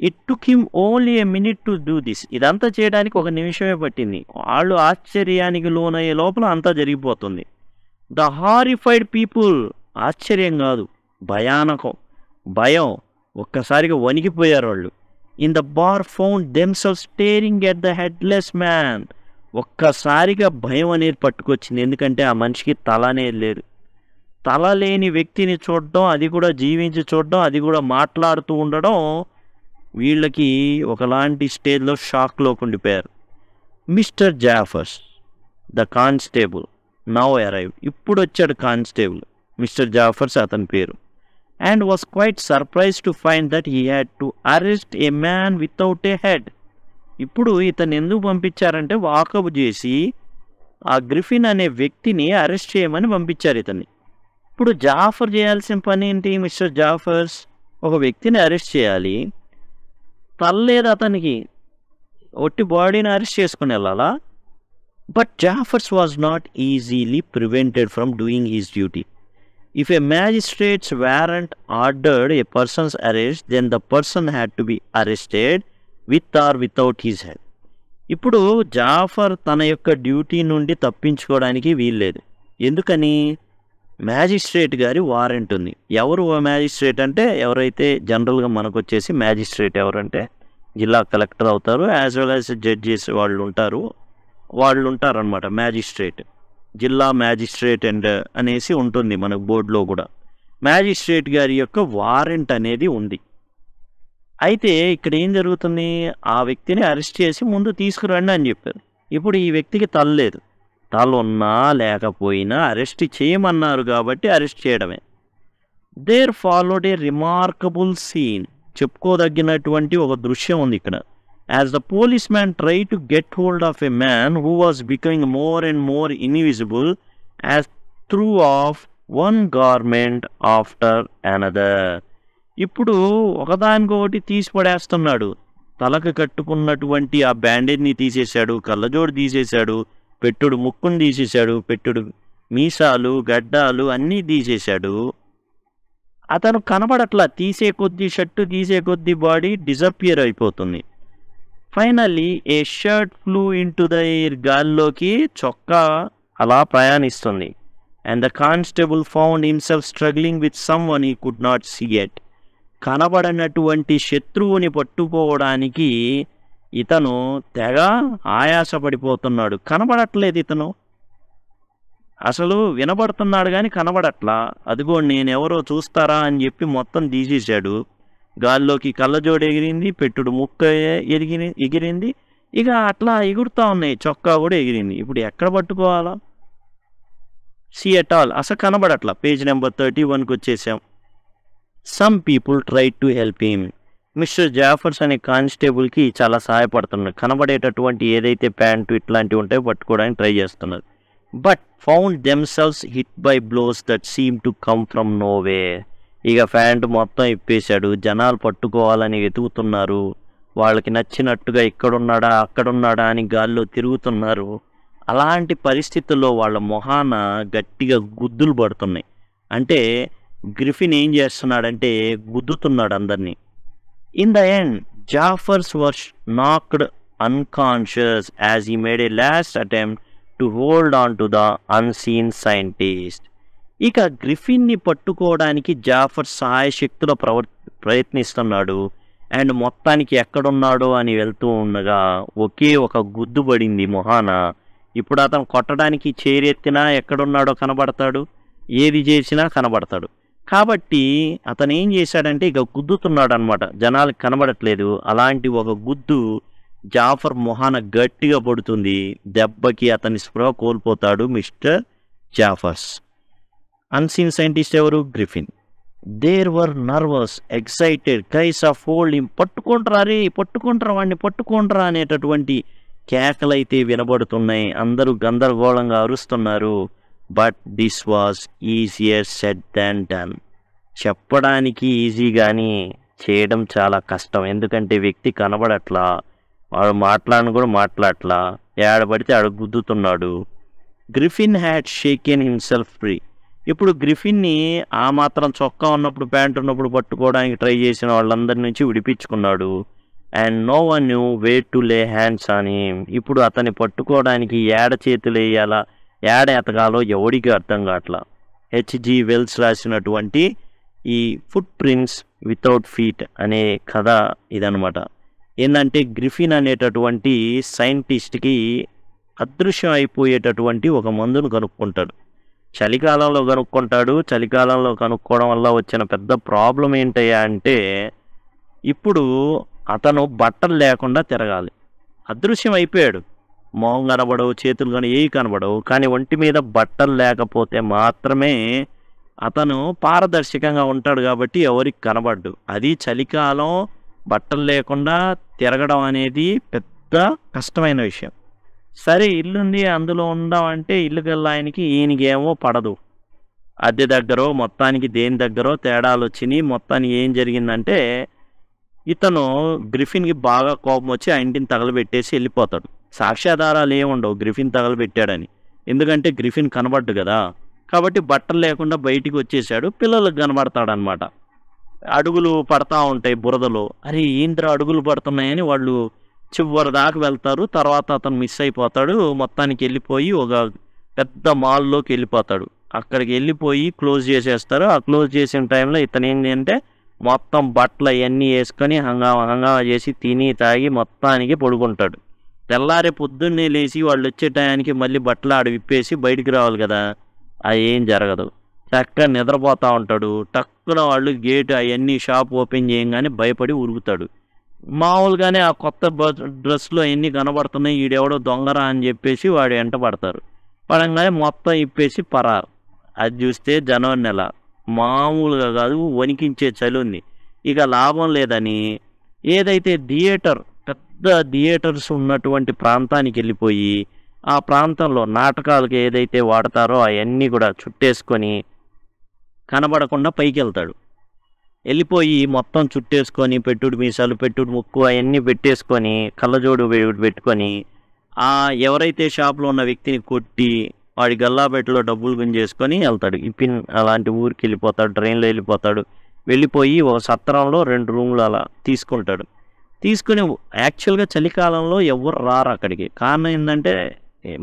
S1: It took him only a minute to do this. ఇదంతా చేయడానికి ఒక నిమిషమే పట్టింది. వాళ్ళు ఆశ్చర్యానికి లోనయ్యే లోపల అంతా జరిగిపోతుంది. ద హారిఫైడ్ పీపుల్, ఆశ్చర్యం కాదు భయానకం, భయం, ఒక్కసారిగా వణికిపోయారు వాళ్ళు. In the bar found themselves steering at the headless man. ఒక్కసారిగా భయం అనేది పట్టుకొచ్చింది. ఎందుకంటే ఆ మనిషికి తల అనేది లేదు. తల లేని వ్యక్తిని చూడడం, అది కూడా జీవించి చూడడం, అది కూడా మాట్లాడుతూ ఉండడం వీళ్ళకి ఒకలాంటి స్టేజ్లో షాక్లోకి ఉండిపోయారు. Mr Jaffers the constable now arrive. ఇప్పుడు వచ్చాడు కానిస్టేబుల్, మిస్టర్ జాఫర్స్ అతని పేరు. And was quite surprise to find that he had to arrest a man without a head. ఇప్పుడు ఇతను ఎందుకు పంపించారంటే వాకబు చేసి ఆ గ్రిఫిన్ అనే వ్యక్తిని అరెస్ట్ చేయమని పంపించారు ఇతన్ని. ఇప్పుడు జాఫర్ చేయాల్సిన పని ఏంటి? మిస్టర్ జాఫర్స్ ఒక వ్యక్తిని అరెస్ట్ చేయాలి. తల్లేదు అతనికి, ఒట్టి బాడీని అరెస్ట్ చేసుకుని వెళ్ళాలా? But Jaffers was not easily prevented from doing his duty. If a magistrate's warrant ordered a person's arrest, then the person had to be arrested with or without his head. ఇప్పుడు జాఫర్ తన యొక్క డ్యూటీ నుండి తప్పించుకోవడానికి వీల్లేదు. ఎందుకని? మ్యాజిస్ట్రేట్ గారి వారెంట్ ఉంది. ఎవరు మ్యాజిస్ట్రేట్ అంటే ఎవరైతే జనరల్గా మనకు వచ్చేసి మ్యాజిస్ట్రేట్ ఎవరంటే జిల్లా కలెక్టర్ అవుతారు, యాజ్ వెల్ యాజ్ జడ్జెస్ వాళ్ళు ఉంటారనమాట. మ్యాజిస్ట్రేట్, జిల్లా మ్యాజిస్ట్రేట్ అండ్ అనేసి ఉంటుంది మనకు బోర్డులో కూడా. మ్యాజిస్ట్రేట్ గారి యొక్క వారెంట్ అనేది ఉంది. అయితే ఇక్కడ ఏం జరుగుతుంది? ఆ వ్యక్తిని అరెస్ట్ చేసి ముందు తీసుకురండి అని చెప్పారు. ఇప్పుడు ఈ వ్యక్తికి తల లేదు. తల ఉన్నా లేకపోయినా అరెస్ట్ చేయమన్నారు కాబట్టి అరెస్ట్ చేయడమే. There followed a remarkable scene. చెప్పుకోదగినటువంటి ఒక దృశ్యం ఉంది ఇక్కడ. As the policeman tried to get hold of a man who was becoming more and more invisible as threw off one garment after another. ఇప్పుడు ఒకదానికొకటి తీసి పడేస్తున్నాడు. తలకు కట్టుకున్నటువంటి ఆ బ్యాండేజ్ని తీసేశాడు, కళ్ళజోడు తీసేశాడు, పెట్టుడు ముక్కును తీసేశాడు, పెట్టుడు మీసాలు గడ్డాలు అన్నీ తీసేశాడు. అతను కనబడట్లా. తీసే కొద్దీ షర్టు, తీసే కొద్దీ బాడీ డిజపియర్ అయిపోతుంది. Finally a shirt flew into the air. గాల్లోకి చొక్కా అలా ప్రయాణిస్తుంది. And the constable found himself struggling with someone he could not see it. కనబడనటువంటి శత్రువుని పట్టుకోవడానికి ఇతను తెగ ఆయాసపడిపోతున్నాడు. కనబడట్లేదు ఇతను, అసలు వినబడుతున్నాడు కానీ కనబడట్లా. అదిగో నేనెవరో చూస్తారా అని చెప్పి మొత్తం తీసేశాడు. గాల్లోకి కళ్ళజోడు ఎగిరింది, పెట్టుడు ముక్క ఎగిరింది, ఇక అట్లా ఎగురుతూ ఉన్నాయి. చొక్కా కూడా ఎగిరింది. ఇప్పుడు ఎక్కడ పట్టుకోవాలా? సీ ఎట్ ఆల్, అసలు కనబడట్లా. పేజ్ నెంబర్ 31కి వచ్చేసాం. Some people try to help him. Mr Jaffers అనే కానిస్టేబుల్కి చాలా సహాయపడుతున్నారు. కనబడేటటువంటి ఏదైతే ప్యాంటు ఇట్లాంటివి ఉంటాయో పట్టుకోవడానికి ట్రై చేస్తున్నారు. But found themselves hit by blows that seem to come from nowhere. ఇక ప్యాంటు మొత్తం ఇప్పేశాడు. జనాలు పట్టుకోవాలని వెతుకుతున్నారు. వాళ్ళకి నచ్చినట్టుగా ఇక్కడున్నాడా అక్కడున్నాడా అని గాల్లో తిరుగుతున్నారు. అలాంటి పరిస్థితుల్లో వాళ్ళ మొహాన గట్టిగా గుద్దులు పడుతున్నాయి. అంటే గ్రిఫిన్ ఏం చేస్తున్నాడంటే గుద్దుతున్నాడు అందరినీ. In the end Jaffers was knocked unconscious as he made a last attempt to hold on to the unseen scientist. ఇక గ్రిఫిన్ని పట్టుకోవడానికి జాఫర్ సహాయశక్తిలో ప్రయత్నిస్తున్నాడు. అండ్ మొత్తానికి ఎక్కడున్నాడో అని వెళ్తూ ఉండగా ఒకే ఒక గుద్దు పడింది మొహాన. ఇప్పుడు అతను కొట్టడానికి చేరెత్తినా ఎక్కడున్నాడో కనబడతాడు, ఏది చేసినా కనబడతాడు. కాబట్టి అతను ఏం చేశాడంటే ఇక గుద్దుతున్నాడు అనమాట. జనాలకు కనబడట్లేదు. అలాంటి ఒక గుద్దు జాఫర్ మొహాన గట్టిగా పడుతుంది. దెబ్బకి అతని స్పృహ కోల్పోతాడు మిస్టర్ జాఫర్స్. అన్సీన్ సైంటిస్ట్ ఎవరు? Griffin. There were nervous excited cries of hold him, పట్టుకుంటారా రే, పట్టుకుంటారా వాడిని, పట్టుకుంటారా అనేటటువంటి కేకలైతే వినబడుతున్నాయి. అందరూ గందరగోళంగా అరుస్తున్నారు. But this was easier said than done. చెప్పడానికి ఈజీ కానీ చేయడం చాలా కష్టం. ఎందుకంటే వ్యక్తి కనబడట్లా, వాడు మాట్లాడను కూడా మాట్లాడట్లా, ఏడబడితే ఆడ గుద్దుతున్నాడు. Griffin had shaken himself free. ఇప్పుడు గ్రిఫిన్ని ఆ మాత్రం చొక్కా ఉన్నప్పుడు, ప్యాంట్ ఉన్నప్పుడు పట్టుకోవడానికి ట్రై చేసిన వాళ్ళందరి నుంచి విడిపించుకున్నాడు. And no one knew way to lay hands on him. ఇప్పుడు అతన్ని పట్టుకోవడానికి ఏడ చేతులు వేయాలా, ఏడ ఎతగాలో ఎవడికి అర్థం కావట్లా. హెచ్జి వెల్స్ రాసినటువంటి ఈ ఫుట్ ప్రింట్స్ వితౌట్ ఫీట్ అనే కథ ఇదనమాట. ఏంటంటే గ్రిఫిన్ అనేటటువంటి సైంటిస్ట్కి అదృశ్యం అయిపోయేటటువంటి ఒక మందును కనుక్కుంటాడు. చలికాలంలో కనుక్కుంటాడు. చలికాలంలో కనుక్కోవడం వల్ల వచ్చిన పెద్ద ప్రాబ్లం ఏంటయ్యా అంటే, ఇప్పుడు అతను బట్టలు లేకుండా తిరగాలి. అదృశ్యం అయిపోయాడు, మొహం కనబడవు, చేతులు కానీ ఏవి కనబడవు. కానీ ఒంటి మీద బట్టలు లేకపోతే మాత్రమే అతను పారదర్శకంగా ఉంటాడు కాబట్టి ఎవరికి కనబడ్డు. అది చలికాలం బట్టలు లేకుండా తిరగడం అనేది పెద్ద కష్టమైన విషయం. సరే ఇల్లుంది అందులో ఉందామంటే ఇల్లుకెళ్ళి ఆయనకి ఈయనకేమో పడదు. అద్దె దగ్గర మొత్తానికి దేని దగ్గర తేడాలు వచ్చినాయి. మొత్తానికి ఏం జరిగిందంటే ఇతను గ్రిఫిన్కి బాగా కోపం వచ్చి ఆ ఇంటిని తగలబెట్టేసి వెళ్ళిపోతాడు. సాక్ష్యాధారాలు ఏముండవు గ్రిఫిన్ తగలబెట్టాడని, ఎందుకంటే గ్రిఫిన్ కనబడ్డు కదా. కాబట్టి బట్టలు లేకుండా బయటికి వచ్చేసాడు. పిల్లలకు కనబడతాడనమాట. అడుగులు పడతా ఉంటాయి బురదలో. అరే ఏంద్రా అడుగులు పడుతున్నాయని వాళ్ళు చివరి దాకా వెళ్తారు. తర్వాత అతను మిస్ అయిపోతాడు. మొత్తానికి వెళ్ళిపోయి ఒక పెద్ద మాల్లోకి వెళ్ళిపోతాడు. అక్కడికి వెళ్ళిపోయి క్లోజ్ చేసేస్తారు. ఆ క్లోజ్ చేసిన టైంలో ఇతను ఏంటి అంటే మొత్తం బట్టలు అవన్నీ వేసుకొని హంగామా చేసి తిని తాగి మొత్తానికి పడుకుంటాడు. తెల్లారే పొద్దున్నే లేచి వాళ్ళు వచ్చే టయానికి మళ్ళీ బట్టలు ఆడ విప్పేసి బయటికి రావాలి కదా, అది ఏం జరగదు. చక్కగా నిద్రపోతూ ఉంటాడు. టక్కున వాళ్ళు గేట్ అవన్నీ షాప్ ఓపెన్ చేయగానే భయపడి ఉరుగుతాడు. మామూలుగానే ఆ కొత్త డ్రెస్లో ఎన్ని కనబడుతున్నాయి, ఈడెవడో దొంగరా అని చెప్పేసి వాడు వెంట పడతారు. పడంగానే మొత్తం ఇప్పేసి పరారు. అది చూస్తే జనవరి నెల, మామూలుగా కాదు వణికించే చలి ఉంది. ఇక లాభం లేదని ఏదైతే పెద్ద థియేటర్స్ ఉన్నటువంటి ప్రాంతానికి వెళ్ళిపోయి ఆ ప్రాంతంలో నాటకాలకు ఏదైతే వాడతారో అవన్నీ కూడా చుట్టేసుకొని కనబడకుండా పైకి వెళ్తాడు. వెళ్ళిపోయి మొత్తం చుట్టేసుకొని పెట్టుడు మీసాలు, పెట్టుడు ముక్కు అవన్నీ పెట్టేసుకొని కళ్ళజోడు పెట్టుకొని ఆ ఎవరైతే షాప్లో ఉన్న వ్యక్తిని కొట్టి వాడి గల్లాబెట్టలో డబ్బులు గుంజేసుకొని వెళ్తాడు. పిన్ అలాంటి ఊరికి వెళ్ళిపోతాడు, ట్రైన్లో వెళ్ళిపోతాడు. వెళ్ళిపోయి ఒక సత్రంలో 2 రూములు అలా తీసుకుంటాడు. తీసుకుని యాక్చువల్గా చలికాలంలో ఎవరు రారు అక్కడికి. కారణం ఏంటంటే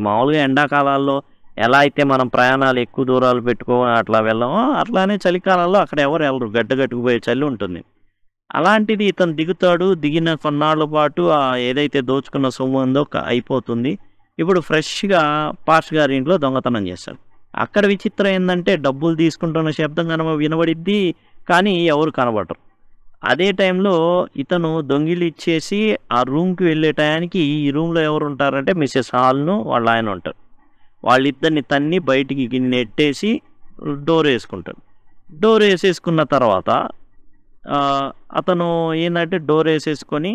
S1: మామూలుగా ఎండాకాలాల్లో ఎలా అయితే మనం ప్రయాణాలు ఎక్కువ దూరాలు పెట్టుకోని అట్లా వెళ్ళామో అట్లానే చలికాలంలో అక్కడ ఎవరు వెళ్ళరు, గడ్డగట్టుకుపోయే చలి ఉంటుంది. అలాంటిది ఇతను దిగుతాడు. దిగిన కొన్నాళ్ళ పాటు ఏదైతే దోచుకున్న సొమ్ము ఉందో అయిపోతుంది. ఇప్పుడు ఫ్రెష్గా పాస్ గారి ఇంట్లో దొంగతనం చేస్తాడు. అక్కడ విచిత్రం ఏంటంటే డబ్బులు తీసుకుంటున్న శబ్దం వినబడిద్ది, కానీ ఎవరు కనబడరు. అదే టైంలో ఇతను దొంగిలి ఇచ్చేసి ఆ రూమ్కి వెళ్ళే టయానికి ఈ రూమ్లో ఎవరు ఉంటారంటే మిసెస్ హాల్ను వాళ్ళ ఆయన ఉంటారు. వాళ్ళిద్దరిని తన్ని బయటికి నెట్టేసి డోర్ వేసుకుంటాడు. డోర్ వేసేసుకున్న తర్వాత అతను ఏంటంటే డోర్ వేసేసుకొని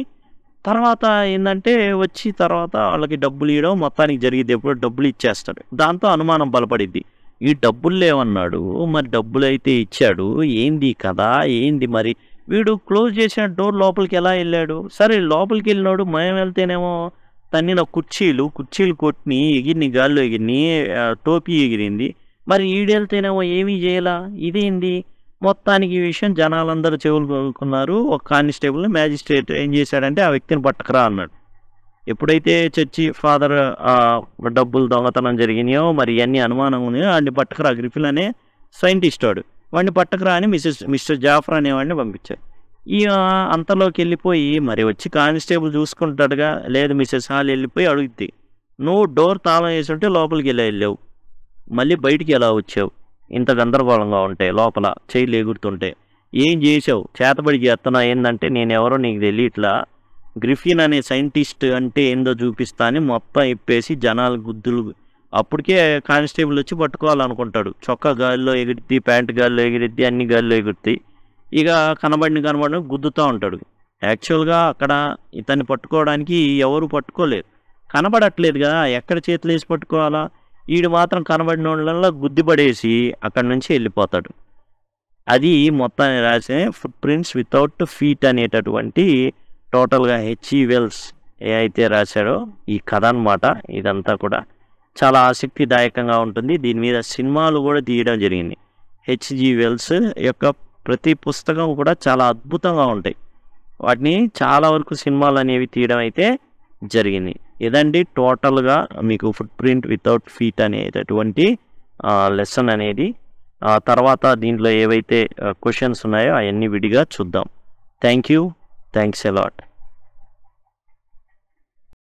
S1: తర్వాత ఏంటంటే వచ్చి తర్వాత వాళ్ళకి డబ్బులు ఇవ్వడం మొత్తానికి జరిగింది. ఎప్పుడు డబ్బులు ఇచ్చేస్తాడు. దాంతో అనుమానం బలపడిద్ది. ఈ డబ్బులు లేవన్నాడు, మరి డబ్బులు అయితే ఇచ్చాడు, ఏంది కదా ఏంది మరి వీడు క్లోజ్ చేసిన డోర్ లోపలికి ఎలా వెళ్ళాడు? సరే లోపలికి వెళ్ళినాడు, మేము వెళ్తేనేమో తన్నిన కుర్చీలు కొట్టిని ఎగిరిని, గాల్లో ఎగిరిని, టోపీ ఎగిరింది. మరి ఈడెళ్తేనేమో ఏమీ చేయాల, ఇదేంది? మొత్తానికి ఈ విషయం జనాలందరూ చెవులు కొనుక్కున్నారు. ఒక కానిస్టేబుల్ మ్యాజిస్ట్రేట్ ఏం చేశాడంటే ఆ వ్యక్తిని పట్టకరా అన్నాడు. ఎప్పుడైతే చర్చి ఫాదర్ డబ్బులు దొంగతనం జరిగినాయో మరి ఇవన్నీ అనుమానం ఉన్నాయో వాడిని పట్టకరా, గ్రిఫిన్ అనే సైంటిస్ట్ వాడిని పట్టకరా అని మిస్టర్ జాఫర్ అనేవాడిని పంపించారు. ఈ అంతలోకి వెళ్ళిపోయి మరి వచ్చి కానిస్టేబుల్ చూసుకుంటాడుగా, లేదు మిస్సెస్ హాల్ వెళ్ళిపోయి అడుగుద్ది, నువ్వు డోర్ తాళం వేసి ఉంటే లోపలికి వెళ్ళావు, మళ్ళీ బయటికి ఎలా వచ్చావు? ఇంత గందరగోళంగా ఉంటాయి లోపల చైర్లు ఎగురుతుంటే ఏం చేసావు? చేతబడి చేస్తున్నా ఏంటంటే నేను ఎవరో నీకు తెలియట్లా, గ్రిఫిన్ అనే సైంటిస్ట్ అంటే ఏందో చూపిస్తా అని మొత్తం ఇప్పేసి జనాలు అప్పటికే కానిస్టేబుల్ వచ్చి పట్టుకోవాలనుకుంటాడు. చొక్కా గాలిలో ఎగిరిద్ది, ప్యాంట్ గాలిలో ఎగిరిద్ది, అన్ని గాలిలో ఎగురుతాయి. ఇక కనబడిన గుద్దుతూ ఉంటాడు. యాక్చువల్గా అక్కడ ఇతన్ని పట్టుకోవడానికి ఎవరు పట్టుకోలేరు, కనబడట్లేదు కదా, ఎక్కడ చేతులు వేసి పట్టుకోవాలా? వీడు మాత్రం కనబడిన వాళ్ళ గుద్దిపడేసి అక్కడి నుంచి వెళ్ళిపోతాడు. అది మొత్తాన్ని రాసే ఫుట్ ప్రింట్స్ వితౌట్ ఫీట్ అనేటటువంటి టోటల్గా హెచ్ఈ వెల్స్ ఏ అయితే రాశాడో ఈ కథ అన్నమాట. ఇదంతా కూడా చాలా ఆసక్తిదాయకంగా ఉంటుంది. దీని మీద సినిమాలు కూడా తీయడం జరిగింది. హెచ్జి వెల్స్ యొక్క ప్రతి పుస్తకం కూడా చాలా అద్భుతంగా ఉంటాయి. వాటిని చాలా వరకు సినిమాలు అనేవి తీయడం అయితే జరిగింది. ఇదండి టోటల్గా మీకు ఫుట్ ప్రింట్ వితౌట్ ఫీట్ అనేటటువంటి లెసన్ అనేది. తర్వాత దీంట్లో ఏవైతే క్వశ్చన్స్ ఉన్నాయో అవన్నీ విడిగా చూద్దాం. Thanks a lot.